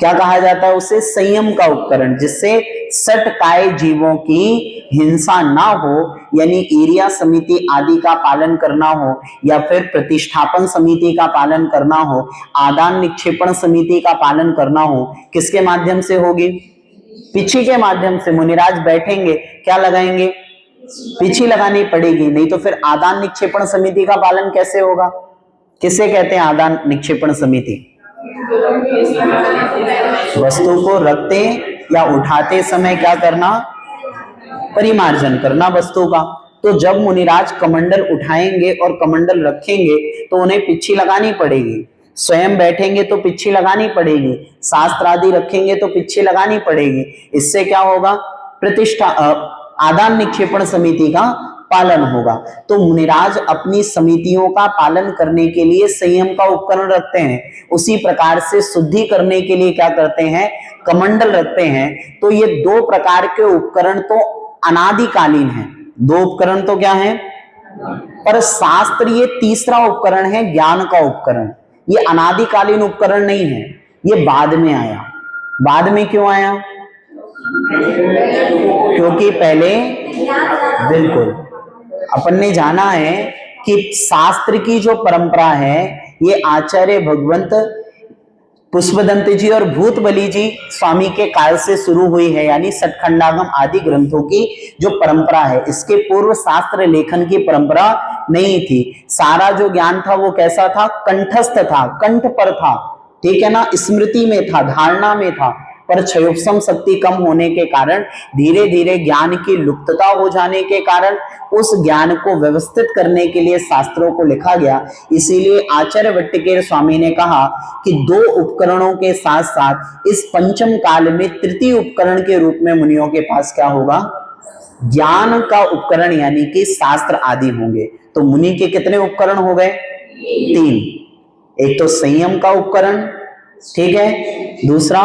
क्या कहा जाता है उसे? संयम का उपकरण, जिससे सटकाय जीवों की हिंसा ना हो, यानी एरिया समिति आदि का पालन करना हो, या फिर प्रतिष्ठापन समिति का पालन करना हो, आदान निक्षेपण समिति का पालन करना हो। किसके माध्यम से होगी? पिछी के माध्यम से। मुनिराज बैठेंगे, क्या लगाएंगे? पिछी लगानी पड़ेगी, नहीं तो फिर आदान निक्षेपण समिति का पालन कैसे होगा? किसे कहते हैं आदान निक्षेपण समिति? वस्तु को रखते या उठाते समय क्या करना? परिमार्जन करना वस्तु का। तो जब मुनिराज कमंडल उठाएंगे और कमंडल रखेंगे तो उन्हें पिच्छी लगानी पड़ेगी, स्वयं बैठेंगे तो पिच्छी लगानी पड़ेगी, शास्त्र आदि रखेंगे तो पिच्छी लगानी पड़ेगी। इससे क्या होगा? प्रतिष्ठा आदान निक्षेपण समिति का पालन होगा। तो मुनिराज अपनी समितियों का पालन करने के लिए संयम का उपकरण रखते हैं, उसी प्रकार से शुद्धि करने के लिए क्या करते हैं? कमंडल रखते हैं। तो ये दो प्रकार के उपकरण तो अनादिकालीन है। दो उपकरण तो क्या है? पर शास्त्र ये तीसरा उपकरण है, ज्ञान का उपकरण। ये अनादिकालीन उपकरण नहीं है, ये बाद में आया। बाद में क्यों आया? क्योंकि पहले बिल्कुल अपन ने जाना है कि शास्त्र की जो परंपरा है ये आचार्य भगवंत पुष्पदंत जी और भूतबली जी स्वामी के काल से शुरू हुई है, यानी सतखंडागम आदि ग्रंथों की जो परंपरा है। इसके पूर्व शास्त्र लेखन की परंपरा नहीं थी। सारा जो ज्ञान था वो कैसा था? कंठस्थ था, कंठ पर था, ठीक है ना, स्मृति में था, धारणा में था। पर क्षयोपम शक्ति कम होने के कारण, धीरे धीरे ज्ञान की लुप्तता हो जाने के कारण उस ज्ञान को व्यवस्थित करने के लिए शास्त्रों को लिखा गया। इसीलिए आचार्य भट्टिकेर स्वामी ने कहा कि दो उपकरणों के साथ साथ इस पंचम काल में तृतीय उपकरण के रूप में मुनियों के पास क्या होगा? ज्ञान का उपकरण, यानी कि शास्त्र आदि होंगे। तो मुनि के कितने उपकरण हो गए? तीन। एक तो संयम का उपकरण, ठीक है, दूसरा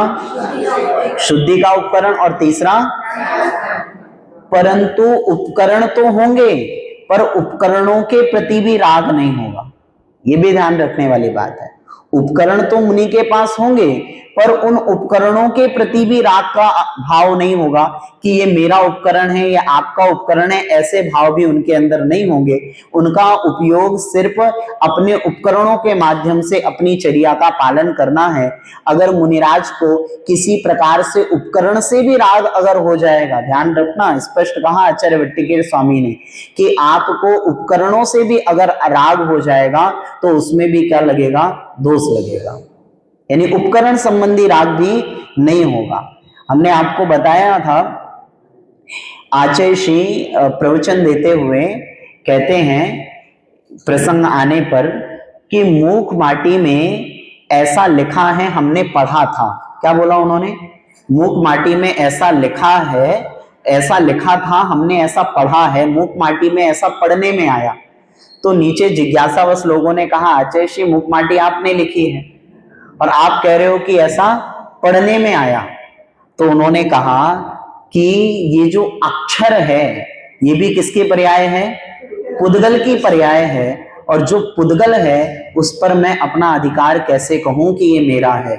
शुद्धि का उपकरण, और तीसरा, परंतु उपकरण तो होंगे पर उपकरणों के प्रति भी राग नहीं होगा। ये भी ध्यान रखने वाली बात है। उपकरण तो मुनि के पास होंगे पर उन उपकरणों के प्रति भी राग का भाव नहीं होगा कि ये मेरा उपकरण है या आपका उपकरण है, ऐसे भाव भी उनके अंदर नहीं होंगे। उनका उपयोग सिर्फ अपने उपकरणों के माध्यम से अपनी चर्या का पालन करना है। अगर मुनिराज को किसी प्रकार से उपकरण से भी राग अगर हो जाएगा, ध्यान रखना, स्पष्ट कहा आचार्य भट्टिकेर स्वामी ने कि आपको उपकरणों से भी अगर राग हो जाएगा तो उसमें भी क्या लगेगा? दोष लगेगा, यानी उपकरण संबंधी राग भी नहीं होगा। हमने आपको बताया था, आचार्य श्री प्रवचन देते हुए कहते हैं प्रसंग आने पर कि मूक माटी में ऐसा लिखा है, हमने पढ़ा था। क्या बोला उन्होंने? मूक माटी में ऐसा लिखा है, ऐसा लिखा था, हमने ऐसा पढ़ा है। मूक माटी में ऐसा पढ़ने में आया। तो नीचे जिज्ञासावश लोगों ने कहा, आचार्य श्री मुखमाटी आपने लिखी है और आप कह रहे हो कि ऐसा पढ़ने में आया। तो उन्होंने कहा कि ये जो अक्षर है ये भी किसके पर्याय है? पुद्गल की पर्याय है, और जो पुद्गल है उस पर मैं अपना अधिकार कैसे कहूं कि ये मेरा है?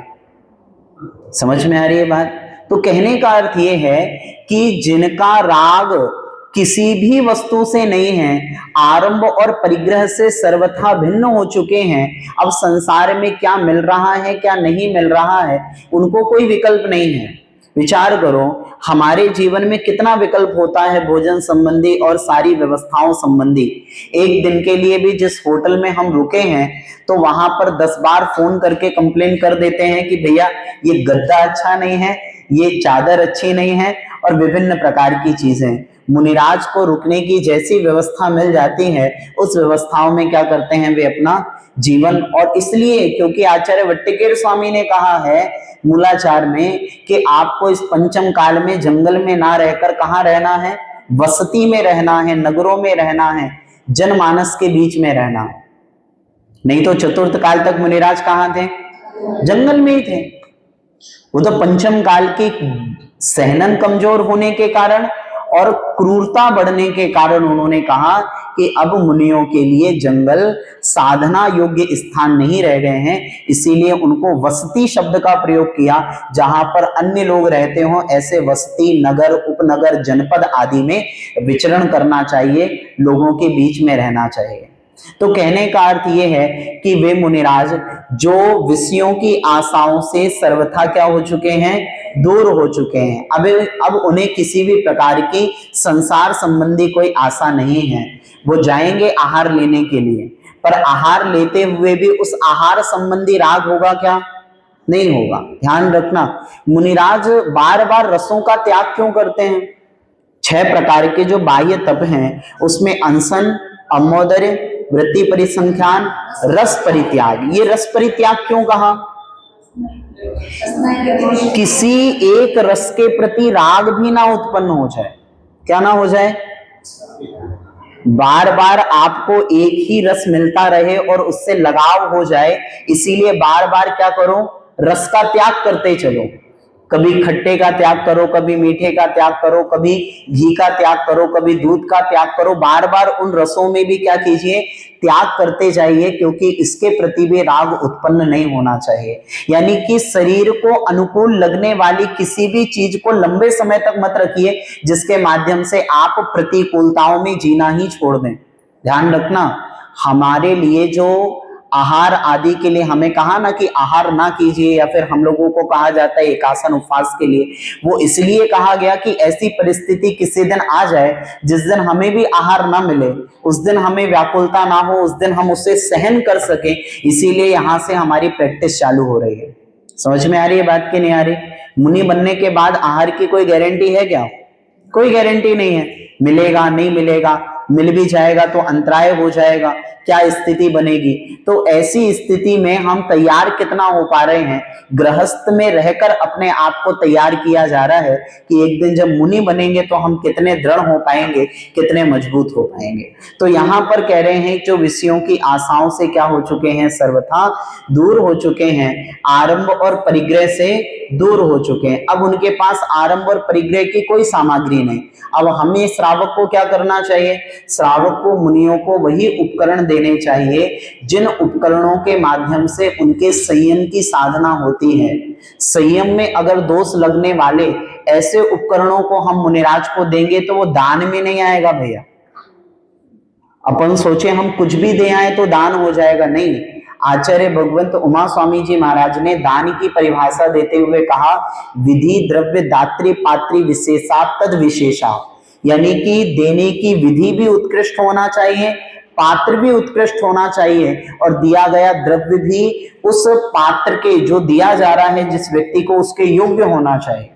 समझ में आ रही है बात? तो कहने का अर्थ ये है कि जिनका राग किसी भी वस्तु से नहीं है, आरंभ और परिग्रह से सर्वथा भिन्न हो चुके हैं, अब संसार में क्या मिल रहा है क्या नहीं मिल रहा है उनको कोई विकल्प नहीं है। विचार करो, हमारे जीवन में कितना विकल्प होता है भोजन संबंधी और सारी व्यवस्थाओं संबंधी। एक दिन के लिए भी जिस होटल में हम रुके हैं तो वहां पर 10 बार फोन करके कंप्लेन कर देते हैं कि भैया ये गद्दा अच्छा नहीं है, ये चादर अच्छी नहीं है, और विभिन्न प्रकार की चीजें। मुनिराज को रुकने की जैसी व्यवस्था मिल जाती है उस व्यवस्थाओं में क्या करते हैं वे अपना जीवन, और इसलिए क्योंकि आचार्य वट्टिकेर स्वामी ने कहा है मूलाचार में कि आपको इस पंचम काल में जंगल में ना रहकर कहाँ रहना है? वसती में रहना है, नगरों में रहना है, जनमानस के बीच में रहना है। नहीं तो चतुर्थ काल तक मुनिराज कहाँ थे? जंगल में ही थे। वो तो पंचम काल की सहनन कमजोर होने के कारण और क्रूरता बढ़ने के कारण उन्होंने कहा कि अब मुनियों के लिए जंगल साधना योग्य स्थान नहीं रह गए हैं, इसीलिए उनको वसती शब्द का प्रयोग किया। जहां पर अन्य लोग रहते हो ऐसे वसती, नगर, उपनगर, जनपद आदि में विचरण करना चाहिए, लोगों के बीच में रहना चाहिए। तो कहने का अर्थ यह है कि वे मुनिराज जो विषयों की आशाओं से सर्वथा क्या हो चुके हैं? दूर हो चुके हैं। अब उन्हें किसी भी प्रकार की संसार संबंधी कोई आशा नहीं है। वो जाएंगे आहार लेने के लिए, पर आहार लेते हुए भी उस आहार संबंधी राग होगा क्या? नहीं होगा। ध्यान रखना, मुनिराज बार बार रसों का त्याग क्यों करते हैं? 6 प्रकार के जो बाह्य तप हैं उसमें अनशन, अमोदर्य, वृत्ति परिसंख्यान, रस परित्याग। ये रस परित्याग क्यों कहा? किसी एक रस के प्रति राग भी ना उत्पन्न हो जाए। क्या ना हो जाए? बार बार आपको एक ही रस मिलता रहे और उससे लगाव हो जाए, इसीलिए बार बार क्या करो? रस का त्याग करते चलो। कभी खट्टे का त्याग करो, कभी मीठे का त्याग करो, कभी घी का त्याग करो, कभी दूध का त्याग करो। बार बार उन रसों में भी क्या कीजिए? त्याग करते जाइए, क्योंकि इसके प्रति भी राग उत्पन्न नहीं होना चाहिए। यानी कि शरीर को अनुकूल लगने वाली किसी भी चीज को लंबे समय तक मत रखिए जिसके माध्यम से आप प्रतिकूलताओं में जीना ही छोड़ दें। ध्यान रखना, हमारे लिए जो आहार आदि के लिए हमें कहा ना कि आहार ना कीजिए, या फिर हम लोगों को कहा जाता है एकासन उपवास के लिए, वो इसलिए कहा गया कि ऐसी परिस्थिति किसी दिन आ जाए जिस दिन हमें भी आहार ना मिले, उस दिन हमें व्याकुलता ना हो, उस दिन हम उसे सहन कर सके। इसीलिए यहां से हमारी प्रैक्टिस चालू हो रही है। समझ में आ रही है बात की नहीं आ रही? मुनि बनने के बाद आहार की कोई गारंटी है क्या? कोई गारंटी नहीं है। मिलेगा, नहीं मिलेगा, मिल भी जाएगा तो अंतराय हो जाएगा, क्या स्थिति बनेगी? तो ऐसी स्थिति में हम तैयार कितना हो पा रहे हैं? गृहस्थ में रहकर अपने आप को तैयार किया जा रहा है कि एक दिन जब मुनि बनेंगे तो हम कितने दृढ़ हो पाएंगे, कितने मजबूत हो पाएंगे। तो यहां पर कह रहे हैं जो विषयों की आशाओं से क्या हो चुके हैं? सर्वथा दूर हो चुके हैं, आरंभ और परिग्रह से दूर हो चुके हैं। अब उनके पास आरंभ और परिग्रह की कोई सामग्री नहीं। अब हमें श्रावक को क्या करना चाहिए? श्रावक को मुनियों को वही उपकरण देने चाहिए जिन उपकरणों के माध्यम से उनके संयम की साधना होती है। संयम में अगर दोष लगने वाले ऐसे उपकरणों को हम मुनिराज को देंगे तो वो दान में नहीं आएगा भैया। अपन सोचे हम कुछ भी दे आए तो दान हो जाएगा, नहीं। आचार्य भगवंत उमा स्वामी जी महाराज ने दान की परिभाषा देते हुए कहा, विधि द्रव्य दात्री पात्री विशेषा तद विशेषा। यानी कि देने की विधि भी उत्कृष्ट होना चाहिए, पात्र भी उत्कृष्ट होना चाहिए, और दिया गया द्रव्य भी उस पात्र के, जो दिया जा रहा है जिस व्यक्ति को, उसके योग्य होना चाहिए।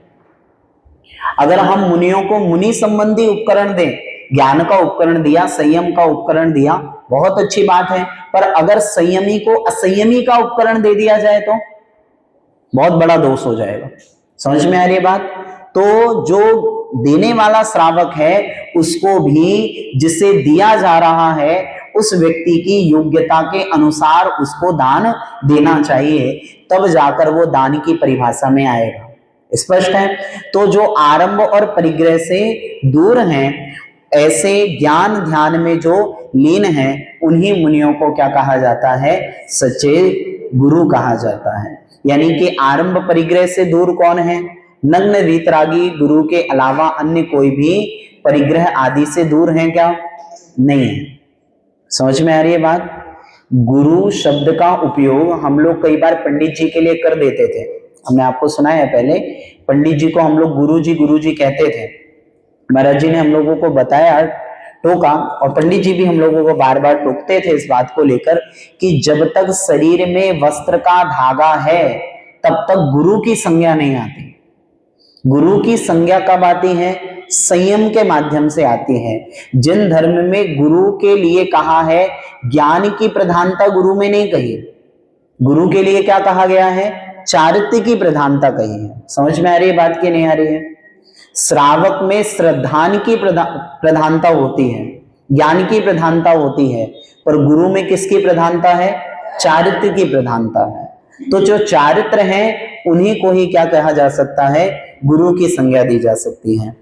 अगर हम मुनियों को मुनि संबंधी उपकरण दें, ज्ञान का उपकरण दिया, संयम का उपकरण दिया, बहुत अच्छी बात है, पर अगर संयमी को असंयमी का उपकरण दे दिया जाए तो बहुत बड़ा दोष हो जाएगा। समझ में आ रही है बात? तो जो देने वाला श्रावक है उसको भी जिसे दिया जा रहा है उस व्यक्ति की योग्यता के अनुसार उसको दान देना चाहिए, तब जाकर वो दान की परिभाषा में आएगा। स्पष्ट है? तो जो आरंभ और परिग्रह से दूर हैं, ऐसे ज्ञान ध्यान में जो लीन हैं, उन्हीं मुनियों को क्या कहा जाता है? सच्चे गुरु कहा जाता है। यानी कि आरंभ परिग्रह से दूर कौन है? नग्न वीतरागी गुरु के अलावा अन्य कोई भी परिग्रह आदि से दूर हैं क्या? नहीं है। समझ में आ रही है बात? गुरु शब्द का उपयोग हम लोग कई बार पंडित जी के लिए कर देते थे। हमने आपको सुनाया है पहले, पंडित जी को हम लोग गुरु जी कहते थे। महाराज जी ने हम लोगों को बताया, टोका, और पंडित जी भी हम लोगों को बार बार टोकते थे इस बात को लेकर कि जब तक शरीर में वस्त्र का धागा है तब तक गुरु की संज्ञा नहीं आती। गुरु की संज्ञा कब आती है? संयम के माध्यम से आती है। जिन धर्म में गुरु के लिए कहा है, ज्ञान की प्रधानता गुरु में नहीं कही। गुरु के लिए क्या कहा गया है? चारित्र्य की प्रधानता कही है। समझ में आ रही है बात की नहीं आ रही है? श्रावक में श्रद्धान की प्रधानता होती है, ज्ञान की प्रधानता होती है, पर गुरु में किसकी प्रधानता है? चारित्र्य की प्रधानता है। तो जो चारित्र हैं उन्हीं को ही क्या कहा जा सकता है? गुरु की संज्ञा दी जा सकती है।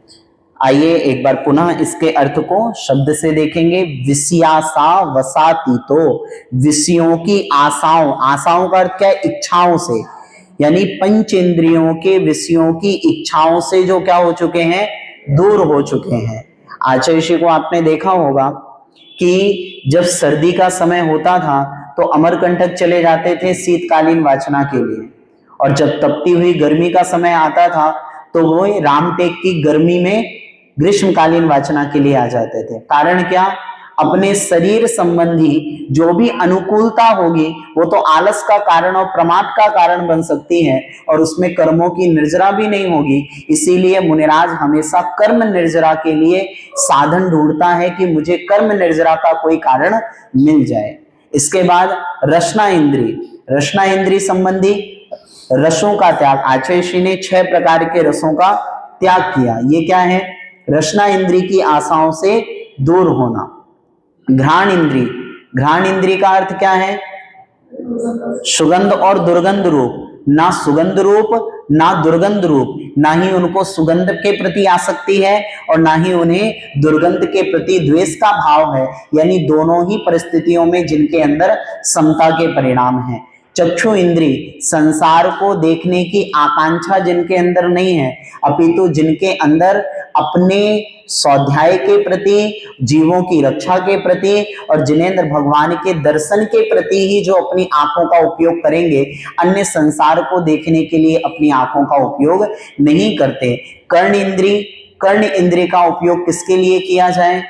आइए एक बार पुनः इसके अर्थ को शब्द से देखेंगे। विषयासा वसातीतो, विषयों की आशाओं, आशाओं का अर्थ क्या है? इच्छाओं से, यानी पंचेंद्रियों के विषयों की इच्छाओं से जो क्या हो चुके हैं? दूर हो चुके हैं। आचार्य ऋषि को आपने देखा होगा कि जब सर्दी का समय होता था तो अमरकंटक चले जाते थे शीतकालीन वाचना के लिए, और जब तपती हुई गर्मी का समय आता था तो वो रामटेक की गर्मी में ग्रीष्मकालीन वाचना के लिए आ जाते थे। कारण क्या? अपने शरीर संबंधी जो भी अनुकूलता होगी वो तो आलस का कारण और प्रमाद का कारण बन सकती है, और उसमें कर्मों की निर्जरा भी नहीं होगी। इसीलिए मुनिराज हमेशा कर्म निर्जरा के लिए साधन ढूंढता है कि मुझे कर्म निर्जरा का कोई कारण मिल जाए। इसके बाद रसना इंद्री, रसना इंद्री संबंधी रसों का त्याग। आचार्य श्री ने 6 प्रकार के रसों का त्याग किया। ये क्या है? रसना इंद्री की आशाओं से दूर होना। घ्राण इंद्री, घ्राण इंद्री का अर्थ क्या है? सुगंध और दुर्गंध रूप। ना सुगंध रूप ना दुर्गंध रूप, ना ही उनको सुगंध के प्रति आसक्ति है और ना ही उन्हें दुर्गंध के प्रति द्वेष का भाव है। यानी दोनों ही परिस्थितियों में जिनके अंदर समता के परिणाम है। चक्षु इंद्री, संसार को देखने की आकांक्षा जिनके अंदर नहीं है, अपितु जिनके अंदर अपने स्वाध्याय के प्रति, जीवों की रक्षा के प्रति और जिनेंद्र भगवान के दर्शन के प्रति ही जो अपनी आंखों का उपयोग करेंगे, अन्य संसार को देखने के लिए अपनी आंखों का उपयोग नहीं करते। कर्ण इंद्री, कर्ण इंद्री का उपयोग किसके लिए किया जाए?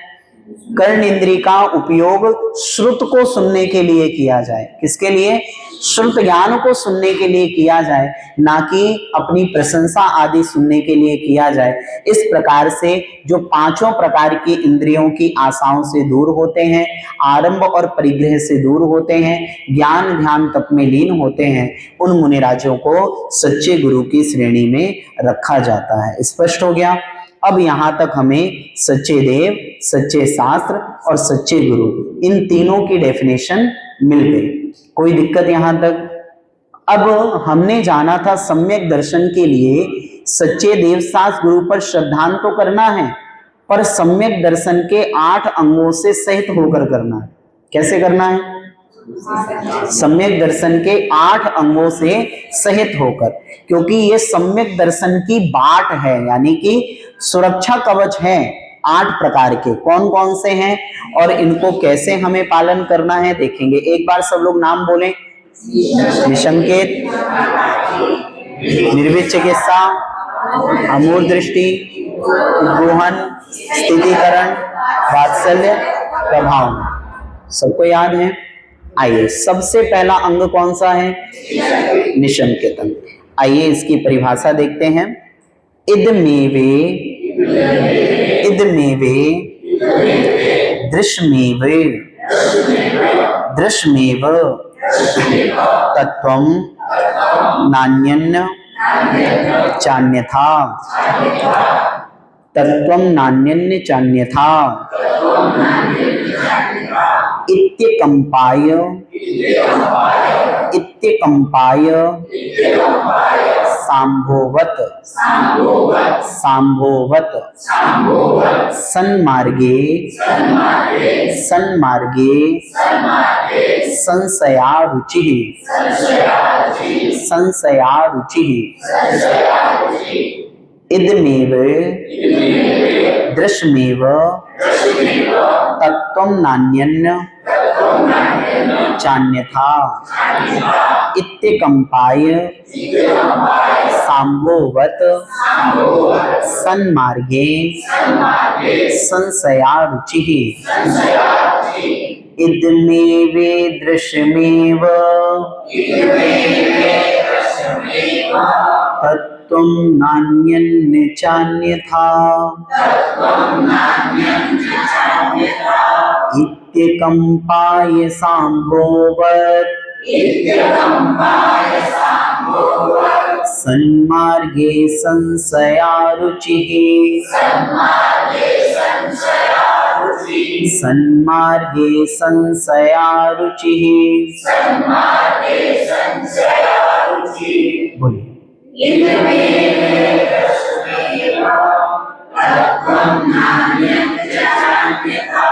कर्ण इंद्री का उपयोग श्रुत को सुनने के लिए किया जाए। किसके लिए? श्रुत ज्ञान को सुनने के लिए किया जाए, ना कि अपनी प्रशंसा आदि सुनने के लिए किया जाए। इस प्रकार से जो 5 प्रकार की इंद्रियों की आशाओं से दूर होते हैं, आरंभ और परिग्रह से दूर होते हैं, ज्ञान ध्यान तप में लीन होते हैं, उन मुनिराजों को सच्चे गुरु की श्रेणी में रखा जाता है। स्पष्ट हो गया? अब यहां तक हमें सच्चे देव, सच्चे शास्त्र और सच्चे गुरु, इन तीनों की डेफिनेशन मिल गई। कोई दिक्कत यहां तक? अब हमने जाना था सम्यक दर्शन के लिए सच्चे देव शास्त्र गुरु पर श्रद्धान तो करना है, पर सम्यक दर्शन के 8 अंगों से सहित होकर करना है। कैसे करना है? सम्यक दर्शन के 8 अंगों से सहित होकर, क्योंकि ये सम्यक दर्शन की बाट है, यानी कि सुरक्षा कवच है 8 प्रकार के। कौन कौन से हैं और इनको कैसे हमें पालन करना है देखेंगे। एक बार सब लोग नाम बोलें। निसंकेत, निर्वित चिकित्सा, अमूर्त दृष्टि, उद्गोहन, स्थितिकरण, वात्सल्य, प्रभाव। सबको याद है? आइए, सबसे पहला अंग कौन सा है? निसंकेतन। आइए इसकी परिभाषा देखते हैं। इदमेवे, इदमेवे दृश्यमेवे, दृश्यमेव तत्वं नान्यन्न चान्यथा, तत्वं नान्यन्न चान्यथा। इत्यकम्पाय सांभोवत सन्मार्गे संशयारुचिः इदमेव दृश्यमेव तत्त्वं नान्यन् चान्यथा इत्यकम्पाय सांभोवत सन्मार्गे संशयारुचिः इदमेवे दृश्यमेव तत्त्वं नान्यन् चान्यथा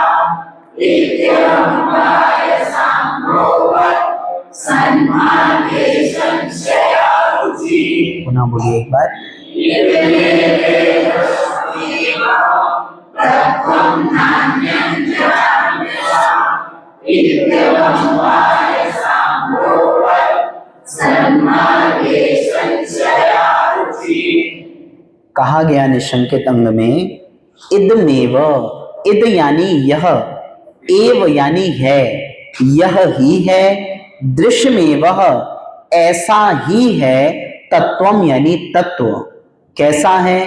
इत्यकम्पाय सांभोवत् सन्मार्गे संशयारुचिः पुनः बोलिए एक बार। कहा गया निशंकित अंग में इदमेव, इद यानी यह, एव यानी है, यह ही है, दृश्यमेव ऐसा ही है, तत्वम यानी तत्व। कैसा है?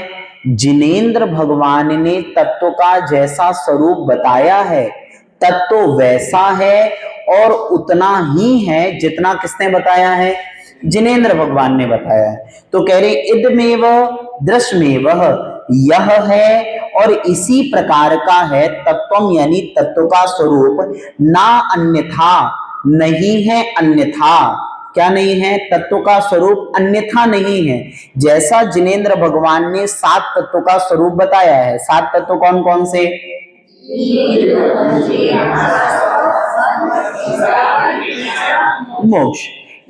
जिनेंद्र भगवान ने तत्व का जैसा स्वरूप बताया है तत्व वैसा है और उतना ही है जितना किसने बताया है? जिनेंद्र भगवान ने बताया है। तो कह रहे इदमेव दृश्यमेव, यह है और इसी प्रकार का है तत्वम यानी तत्व का स्वरूप, ना अन्यथा नहीं है, अन्यथा क्या नहीं है? तत्व का स्वरूप अन्यथा नहीं है। जैसा जिनेंद्र भगवान ने 7 तत्व का स्वरूप बताया है। 7 तत्व कौन कौन से? मोक्ष,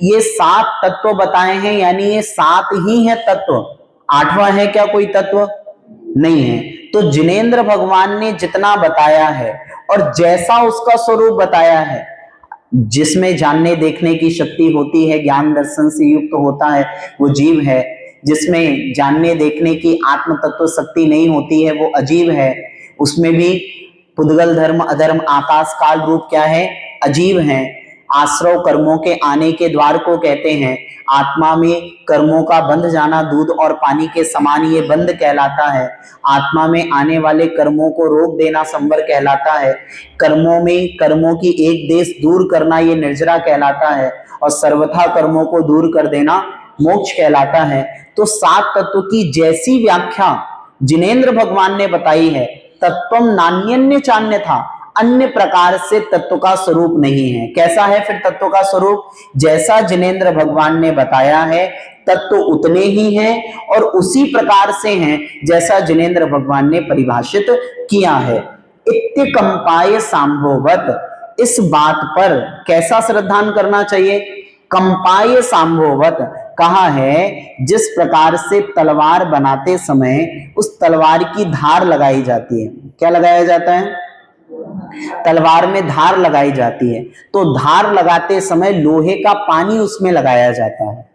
ये 7 तत्व बताए हैं, यानी ये 7 ही है तत्व। 8वां है क्या कोई तत्व? नहीं है। तो जिनेंद्र भगवान ने जितना बताया है और जैसा उसका स्वरूप बताया है, जिसमें जानने देखने की शक्ति होती है, ज्ञान दर्शन से युक्त होता है, वो जीव है। जिसमें जानने देखने की आत्म तत्व शक्ति नहीं होती है, वो अजीव है। उसमें भी पुद्गल धर्म, अधर्म, आकाश काल रूप क्या है? अजीव है। आश्रव कर्मों के आने के द्वार को कहते हैं। आत्मा में कर्मों का बंध जाना दूध और पानी के समान ये बंध कहलाता है। आत्मा में आने वाले कर्मों को रोक देना संवर कहलाता है। कर्मों में कर्मों की एक देश दूर करना ये निर्जरा कहलाता है और सर्वथा कर्मों को दूर कर देना मोक्ष कहलाता है। तो 7 तत्व की जैसी व्याख्या जिनेंद्र भगवान ने बताई है, तत्वम नान्यन्य चान्यथा, अन्य प्रकार से तत्व का स्वरूप नहीं है। कैसा है फिर तत्व का स्वरूप? जैसा जिनेंद्र भगवान ने बताया है तत्व उतने ही हैं और उसी प्रकार से हैं जैसा जिनेंद्र भगवान ने परिभाषित किया है। इत्यकम्पाय सांभोवत, इस बात पर कैसा श्रद्धान करना चाहिए? कंपाय सांभोवत, कहा है जिस प्रकार से तलवार बनाते समय उस तलवार की धार लगाई जाती है। क्या लगाया जाता है? तलवार में धार लगाई जाती है। तो धार लगाते समय लोहे का पानी उसमें लगाया जाता है।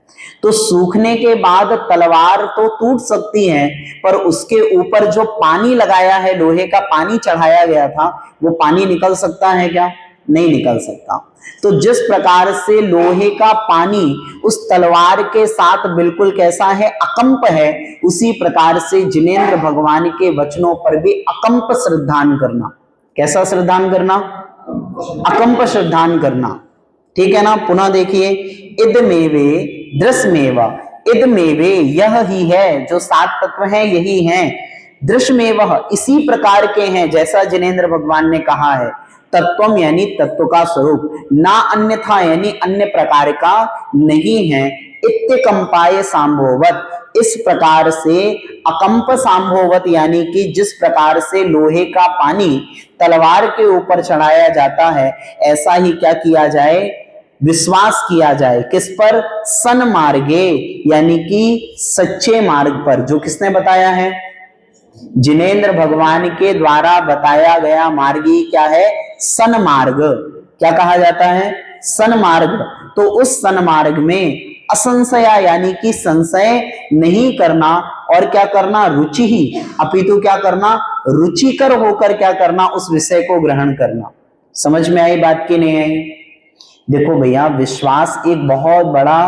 तो सूखने के बाद तलवार तो टूट सकती है, पर उसके ऊपर जो पानी लगाया है, लोहे का पानी चढ़ाया गया था, वो पानी निकल सकता है क्या? नहीं निकल सकता। तो जिस प्रकार से लोहे का पानी उस तलवार के साथ बिल्कुल कैसा है? अकंप है। उसी प्रकार से जिनेंद्र भगवान के वचनों पर भी अकंप श्रद्धान करना। कैसा श्रद्धान करना? अकंप श्रद्धान करना। ठीक है ना? पुनः देखिए, इदमेवे दृश्यमेव, इदमेवे यह ही है, जो 7 तत्व हैं यही हैं। दृश्यमेव इसी प्रकार के हैं जैसा जिनेंद्र भगवान ने कहा है। तत्वम यानी तत्व का स्वरूप, ना अन्यथा यानी अन्य प्रकार का नहीं है, इत्यकंपाय सांभोवत इस प्रकार से, अकंप सांभोवत यानी कि जिस प्रकार से लोहे का पानी तलवार के ऊपर चढ़ाया जाता है, ऐसा ही क्या किया जाए, विश्वास किया जाए, किस पर, सन्मार्गे यानी कि सच्चे मार्ग पर। जो किसने बताया है, जिनेंद्र भगवान के द्वारा बताया गया मार्ग ही क्या है, सन्मार्ग। क्या कहा जाता है, सन्मार्ग। तो उस सन्मार्ग में असंशया यानी कि संशय नहीं करना, और क्या करना, रुचि ही, अपितु क्या करना, रुचिकर होकर क्या करना, उस विषय को ग्रहण करना। समझ में आई बात की नहीं आई? देखो भैया, विश्वास एक बहुत बड़ा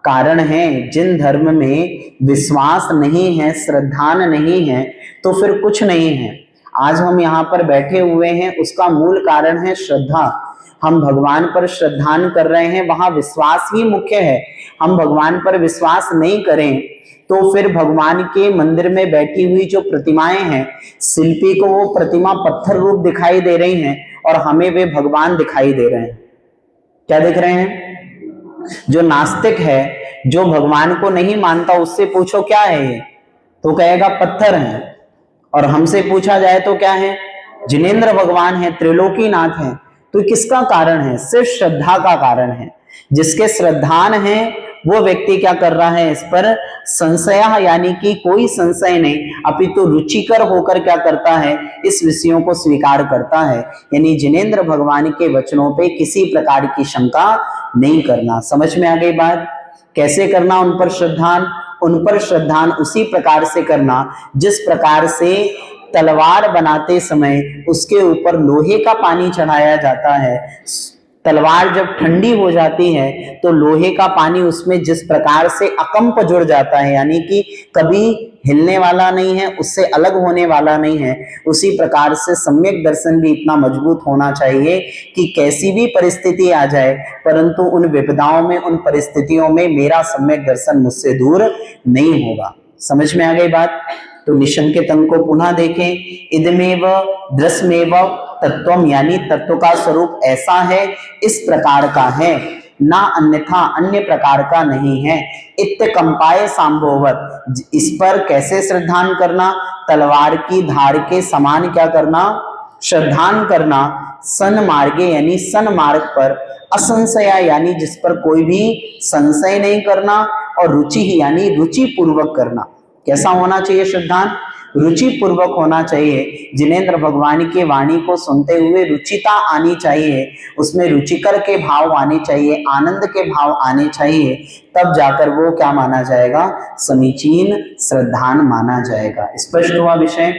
कारण है। जिन धर्म में विश्वास नहीं है, श्रद्धा नहीं है, तो फिर कुछ नहीं है। आज हम यहाँ पर बैठे हुए हैं, उसका मूल कारण है श्रद्धा। हम भगवान पर श्रद्धा कर रहे हैं, वहां विश्वास ही मुख्य है। हम भगवान पर विश्वास नहीं करें तो फिर भगवान के मंदिर में बैठी हुई जो प्रतिमाएं हैं, शिल्पी को वो प्रतिमा पत्थर रूप दिखाई दे रही हैं और हमें वे भगवान दिखाई दे रहे हैं। क्या दिख रहे हैं? जो नास्तिक है, जो भगवान को नहीं मानता, उससे पूछो क्या है ये, तो कहेगा पत्थर है। और हमसे पूछा जाए तो क्या है, जिनेंद्र भगवान है, त्रिलोकीनाथ है। तो किसका कारण है? सिर्फ श्रद्धा का कारण है। जिसके श्रद्धान है वो व्यक्ति क्या कर रहा है, इस पर संशय यानी कि कोई संशय नहीं, अपितु रुचिकर होकर क्या करता है, इस विषयों को स्वीकार करता है। यानी जिनेंद्र भगवान के वचनों पे किसी प्रकार की शंका नहीं करना। समझ में आ गई बात? कैसे करना उन पर श्रद्धान? उन पर श्रद्धान उसी प्रकार से करना जिस प्रकार से तलवार बनाते समय उसके ऊपर लोहे का पानी चढ़ाया जाता है। तलवार जब ठंडी हो जाती है तो लोहे का पानी उसमें जिस प्रकार से अकंप जुड़ जाता है, यानी कि कभी हिलने वाला नहीं है, उससे अलग होने वाला नहीं है, उसी प्रकार से सम्यक दर्शन भी इतना मजबूत होना चाहिए कि कैसी भी परिस्थिति आ जाए, परंतु उन विपदाओं में, उन परिस्थितियों में मेरा सम्यक दर्शन मुझसे दूर नहीं होगा। समझ में आ गई बात? तो निशंकितं को पुनः देखें, इदमेव दृश्यमेव तत्वम यानी तत्व का स्वरूप ऐसा है, इस प्रकार का है, ना अन्यथा अन्य प्रकार का नहीं है। इत्यकंपाय सांभोवत इस पर कैसे श्रद्धान करना, तलवार की धार के समान क्या करना, श्रद्धान करना। सन्मार्गे यानी सन्मार्ग पर, असंशया यानी जिस पर कोई भी संशय नहीं करना, और रुचि ही यानी रुचि पूर्वक करना। कैसा होना चाहिए श्रद्धान? रुचि पूर्वक होना चाहिए। जिनेंद्र भगवान की वाणी को सुनते हुए रुचिता आनी चाहिए, उसमें रुचिकर के भाव आने चाहिए, आनंद के भाव आने चाहिए, तब जाकर वो क्या माना जाएगा, समीचीन श्रद्धान माना जाएगा। स्पष्ट हुआ विषय?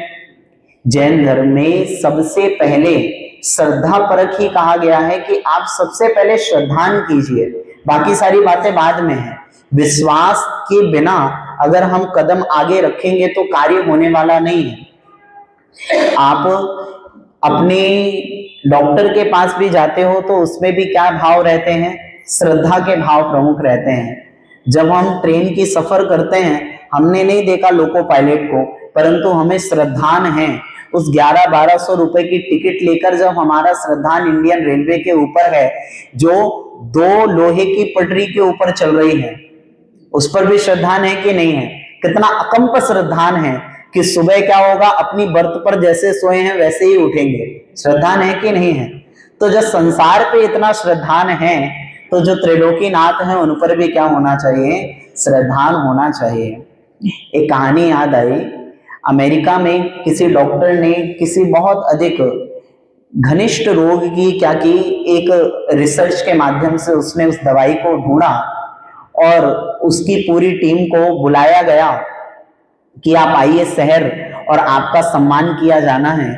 जैन धर्म में सबसे पहले श्रद्धा परक ही कहा गया है कि आप सबसे पहले श्रद्धान कीजिए, बाकी सारी बातें बाद में है। विश्वास के बिना अगर हम कदम आगे रखेंगे तो कार्य होने वाला नहीं है। आप अपने डॉक्टर के पास भी जाते हो तो उसमें भी क्या भाव रहते हैं, श्रद्धा के भाव प्रमुख रहते हैं। जब हम ट्रेन की सफर करते हैं, हमने नहीं देखा लोको पायलट को, परंतु हमें श्रद्धान है, उस 1100-1200 रुपए की टिकट लेकर जब हमारा श्रद्धान इंडियन रेलवे के ऊपर है, जो 2 लोहे की पटरी के ऊपर चल रही है, उस पर भी श्रद्धान है कि नहीं है? कितना अकंप श्रद्धान है कि सुबह क्या होगा, अपनी बर्थ पर जैसे सोए हैं वैसे ही उठेंगे। श्रद्धान है कि नहीं है? तो जब संसार पे इतना श्रद्धान है, तो जो त्रिलोकीनाथ हैं उन पर भी क्या होना चाहिए, श्रद्धान होना चाहिए। एक कहानी याद आई, अमेरिका में किसी डॉक्टर ने किसी बहुत अधिक घनिष्ठ रोग की क्या की, एक रिसर्च के माध्यम से उसने उस दवाई को ढूंढा और उसकी पूरी टीम को बुलाया गया कि आप आइए शहर और आपका सम्मान किया जाना है।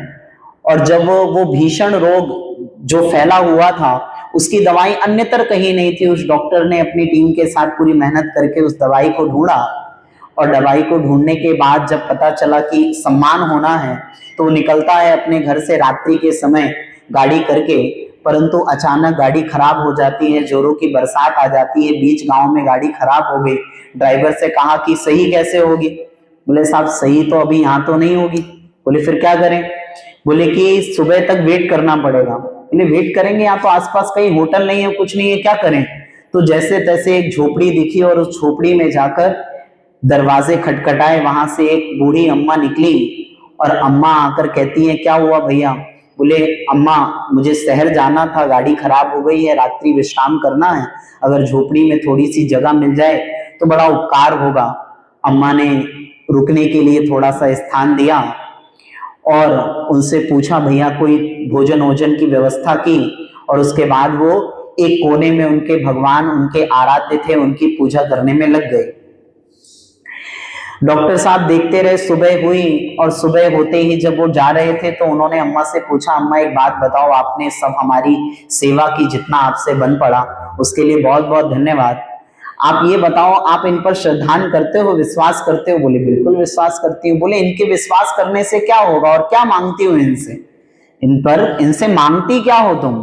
और जब वो भीषण रोग जो फैला हुआ था, उसकी दवाई अन्यत्र कहीं नहीं थी, उस डॉक्टर ने अपनी टीम के साथ पूरी मेहनत करके उस दवाई को ढूंढा। और दवाई को ढूंढने के बाद जब पता चला कि सम्मान होना है, तो निकलता है अपने घर से रात्रि के समय गाड़ी करके, परंतु अचानक गाड़ी खराब हो जाती है, जोरों की बरसात आ जाती है, बीच गांव में गाड़ी खराब हो गई। ड्राइवर से कहा कि सही कैसे होगी? बोले साहब सही तो अभी यहाँ तो नहीं होगी। बोले फिर क्या करें? बोले कि सुबह तक वेट करना पड़ेगा। बोले वेट करेंगे, यहाँ तो आसपास कहीं होटल नहीं है, कुछ नहीं है, क्या करें। तो जैसे तैसे एक झोपड़ी दिखी और उस झोपड़ी में जाकर दरवाजे खटखटाए, वहां से एक बूढ़ी अम्मा निकली और अम्मा आकर कहती है क्या हुआ भैया। बोले अम्मा मुझे शहर जाना था, गाड़ी खराब हो गई है, रात्रि विश्राम करना है, अगर झोपड़ी में थोड़ी सी जगह मिल जाए तो बड़ा उपकार होगा। अम्मा ने रुकने के लिए थोड़ा सा स्थान दिया और उनसे पूछा भैया कोई भोजन वोजन की व्यवस्था की, और उसके बाद वो एक कोने में उनके भगवान, उनके आराध्य थे, उनकी पूजा करने में लग गए। डॉक्टर साहब देखते रहे, सुबह हुई और सुबह होते ही जब वो जा रहे थे तो उन्होंने अम्मा से पूछा अम्मा एक बात बताओ, आपने सब हमारी सेवा की, जितना आपसे बन पड़ा उसके लिए बहुत बहुत धन्यवाद। आप ये बताओ आप इन पर श्रद्धान करते हो, विश्वास करते हो। बोले बिल्कुल विश्वास करती हूँ। बोले इनके विश्वास करने से क्या होगा और क्या मांगती हो इनसे, इन पर इनसे मांगती क्या हो तुम।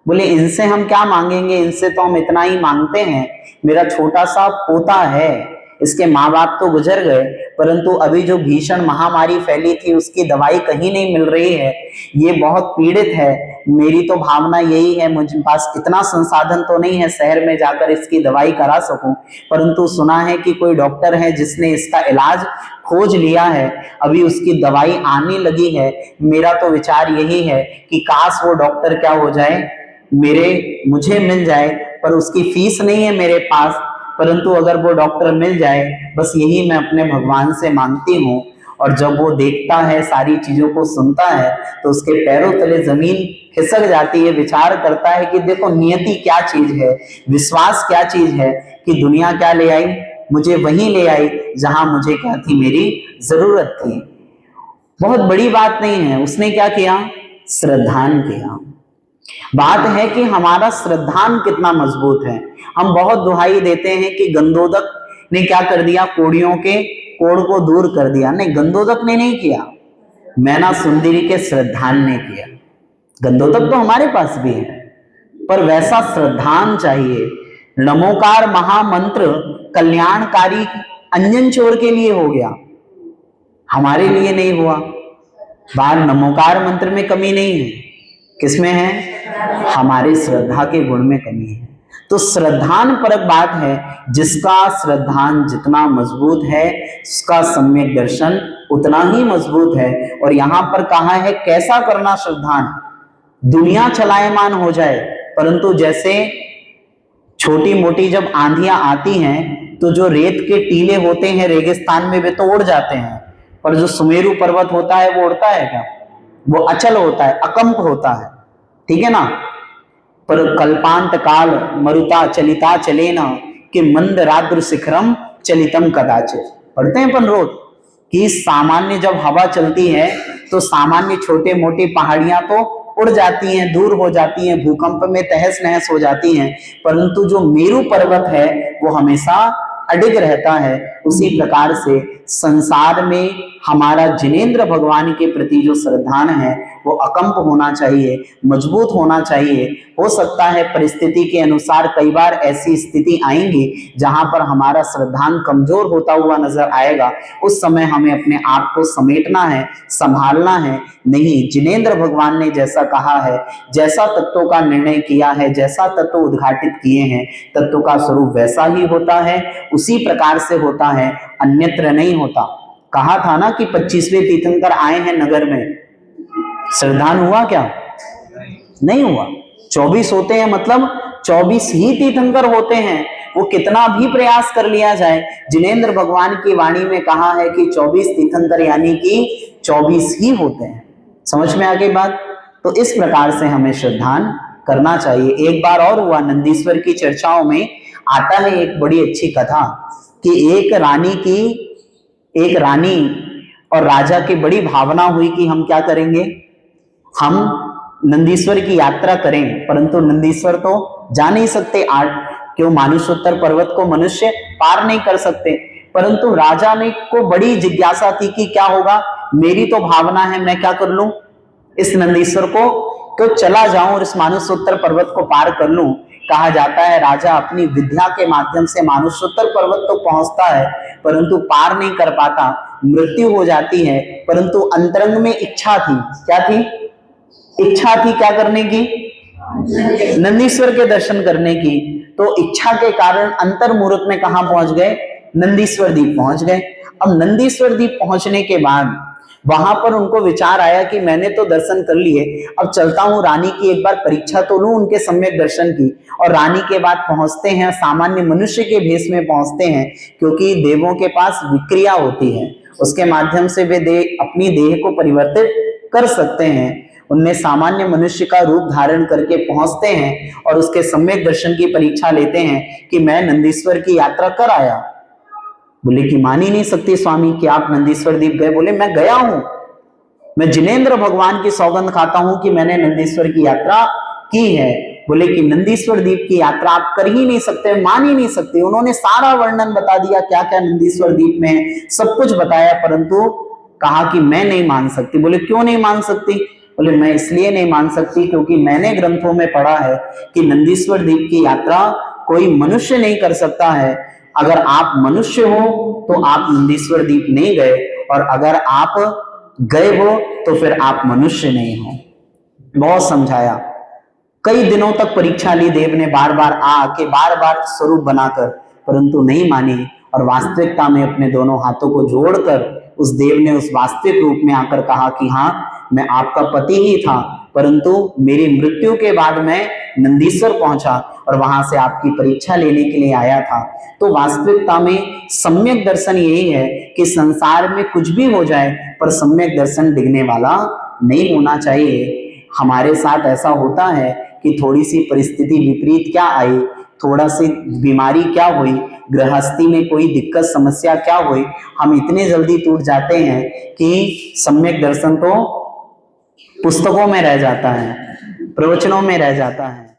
बोले इनसे हम क्या मांगेंगे, इनसे तो हम इतना ही मांगते हैं, मेरा छोटा सा पोता है, इसके माँ बाप तो गुजर गए, परंतु अभी जो भीषण महामारी फैली थी उसकी दवाई कहीं नहीं मिल रही है, ये बहुत पीड़ित है। मेरी तो भावना यही है, मुझे पास इतना संसाधन तो नहीं है शहर में जाकर इसकी दवाई करा सकूं, परंतु सुना है कि कोई डॉक्टर है जिसने इसका इलाज खोज लिया है, अभी उसकी दवाई आने लगी है। मेरा तो विचार यही है कि काश वो डॉक्टर क्या हो जाए, मुझे मिल जाए, पर उसकी फीस नहीं है मेरे पास, परंतु अगर वो डॉक्टर मिल जाए, बस यही मैं अपने भगवान से मांगती हूँ। और जब वो देखता है, सारी चीजों को सुनता है, तो उसके पैरों तले जमीन खिसक जाती है, विचार करता है कि देखो नियति क्या चीज है, विश्वास क्या चीज है, कि दुनिया क्या ले आई, मुझे वहीं ले आई जहां मुझे क्या थी, मेरी जरूरत थी। बहुत बड़ी बात नहीं है, उसने क्या किया, श्रद्धान किया। बात है कि हमारा श्रद्धान कितना मजबूत है। हम बहुत दुहाई देते हैं कि गंदोदक ने क्या कर दिया, कोड़ियों के कोड़ को दूर कर दिया। नहीं, गंदोदक ने नहीं किया, मैना सुंदरी के श्रद्धान ने किया। गंदोदक तो हमारे पास भी है, पर वैसा श्रद्धान चाहिए। नमोकार महामंत्र कल्याणकारी अंजन चोर के लिए हो गया, हमारे लिए नहीं हुआ। बात नमोकार मंत्र में कमी नहीं है, किसमें है, हमारी श्रद्धा के गुण में कमी है। तो श्रद्धान परक बात है, जिसका श्रद्धान जितना मजबूत है उसका सम्यक दर्शन उतना ही मजबूत है। और यहां पर कहा है कैसा करना श्रद्धान, दुनिया चलायमान हो जाए, परंतु जैसे छोटी मोटी जब आंधियां आती हैं तो जो रेत के टीले होते हैं रेगिस्तान में वे तो उड़ जाते हैं, पर जो सुमेरु पर्वत होता है वो उड़ता है क्या, वो अचल होता है, अकंप होता है, ठीक है ना। पर कल्पांत काल मरुता चलिता चलेना कि मंद राद्र शिखरम चलितम कदाचित, पढ़ते हैं अपन रोज कि सामान्य जब हवा चलती है तो सामान्य छोटे मोटे पहाड़ियां तो उड़ जाती हैं, दूर हो जाती हैं, भूकंप में तहस नहस हो जाती हैं, परंतु जो मेरु पर्वत है वो हमेशा अडिग रहता है। उसी प्रकार से संसार में हमारा जिनेंद्र भगवान के प्रति जो श्रद्धान है वो अकंप होना चाहिए, मजबूत होना चाहिए। हो सकता है परिस्थिति के अनुसार कई बार ऐसी स्थिति आएंगी जहां पर हमारा श्रद्धान कमजोर होता हुआ नजर आएगा, उस समय हमें अपने आप को समेटना है, संभालना है। नहीं, जिनेंद्र भगवान ने जैसा कहा है, जैसा तत्वों का निर्णय किया है, जैसा तत्व उद्घाटित किए हैं, तत्व का स्वरूप वैसा ही होता है, उसी प्रकार से होता है, अन्यत्र नहीं होता। कहा था ना कि 25वें तीर्थंकर आए हैं नगर में, श्रद्धान हुआ क्या, नहीं हुआ। 24 होते हैं, मतलब 24 ही तीर्थंकर होते हैं, वो कितना भी प्रयास कर लिया जाए। जिनेंद्र भगवान की वाणी में कहा है कि 24 तीर्थंकर यानी कि 24 ही होते हैं। समझ में आ गई बात। तो इस प्रकार से हमें श्रद्धान करना चाहिए। एक बार और हुआ, नंदीश्वर की चर्चाओं में आता है एक बड़ी अच्छी कथा कि एक रानी और राजा की बड़ी भावना हुई कि हम क्या करेंगे, हम नंदीश्वर की यात्रा करें, परंतु नंदीश्वर तो जा नहीं सकते, क्यों, मानुषोत्तर पर्वत को मनुष्य पार नहीं कर सकते। परंतु राजा ने को बड़ी जिज्ञासा थी कि क्या होगा, मेरी तो भावना है मैं क्या कर लूं, इस नंदीश्वर को तो चला जाऊं और इस मानुषोत्तर पर्वत को पार कर लूं। कहा जाता है राजा अपनी विद्या के माध्यम से मानुषोत्तर पर्वत तो पहुंचता है, परंतु पार नहीं कर पाता, मृत्यु हो जाती है। परंतु अंतरंग में इच्छा थी, क्या थी, इच्छा थी क्या करने की, नंदीश्वर के दर्शन करने की। तो इच्छा के कारण अंतर मुहूर्त में कहां पहुंच गए? नंदीश्वर द्वीप पहुंच गए। अब नंदीश्वर द्वीप पहुंचने के बाद वहां पर उनको विचार आया कि मैंने तो दर्शन कर लिए, अब चलता हूं रानी की एक बार परीक्षा तो लूं उनके सम्यक दर्शन की। और रानी के बाद पहुंचते हैं, सामान्य मनुष्य के भेष में पहुंचते हैं, क्योंकि देवों के पास विक्रिया होती है, उसके माध्यम से वे अपनी देह को परिवर्तित कर सकते हैं। उनमें सामान्य मनुष्य का रूप धारण करके पहुंचते हैं और उसके सम्यक दर्शन की परीक्षा लेते हैं कि मैं नंदीश्वर की यात्रा कर आया। बोले कि मान ही नहीं सकती स्वामी कि आप नंदीश्वर द्वीप गए। बोले मैं गया हूं, मैं जिनेंद्र भगवान की सौगंध खाता हूं कि मैंने नंदीश्वर की यात्रा की है। बोले कि नंदीश्वर द्वीप की यात्रा आप कर ही नहीं सकते, मान ही नहीं सकते। उन्होंने सारा वर्णन बता दिया क्या क्या नंदीश्वर द्वीप में है, सब कुछ बताया, परंतु कहा कि मैं नहीं मान सकती। बोले क्यों नहीं मान सकती? बोले मैं इसलिए नहीं मान सकती क्योंकि मैंने ग्रंथों में पढ़ा है कि नंदीश्वर द्वीप की यात्रा कोई मनुष्य नहीं कर सकता है। अगर आप मनुष्य हो तो आप नंदीश्वर द्वीप नहीं गए, और अगर आप गए हो तो फिर आप मनुष्य नहीं हो। बहुत समझाया, कई दिनों तक परीक्षा ली देव ने, बार बार आके बार बार स्वरूप बनाकर, परंतु नहीं मानी। और वास्तविकता में अपने दोनों हाथों को जोड़कर उस देव ने उस वास्तविक रूप में आकर कहा कि हाँ मैं आपका पति ही था, परंतु मेरी मृत्यु के बाद मैं नंदीश्वर पहुंचा और वहां से आपकी परीक्षा लेने के लिए आया था। तो वास्तविकता में सम्यक दर्शन यही है कि संसार में कुछ भी हो जाए पर सम्यक दर्शन डिगने वाला नहीं होना चाहिए। हमारे साथ ऐसा होता है कि थोड़ी सी परिस्थिति विपरीत क्या आई, थोड़ा सी बीमारी क्या हुई, गृहस्थी में कोई दिक्कत समस्या क्या हुई, हम इतने जल्दी टूट जाते हैं कि सम्यक दर्शन तो पुस्तकों में रह जाता है, प्रवचनों में रह जाता है।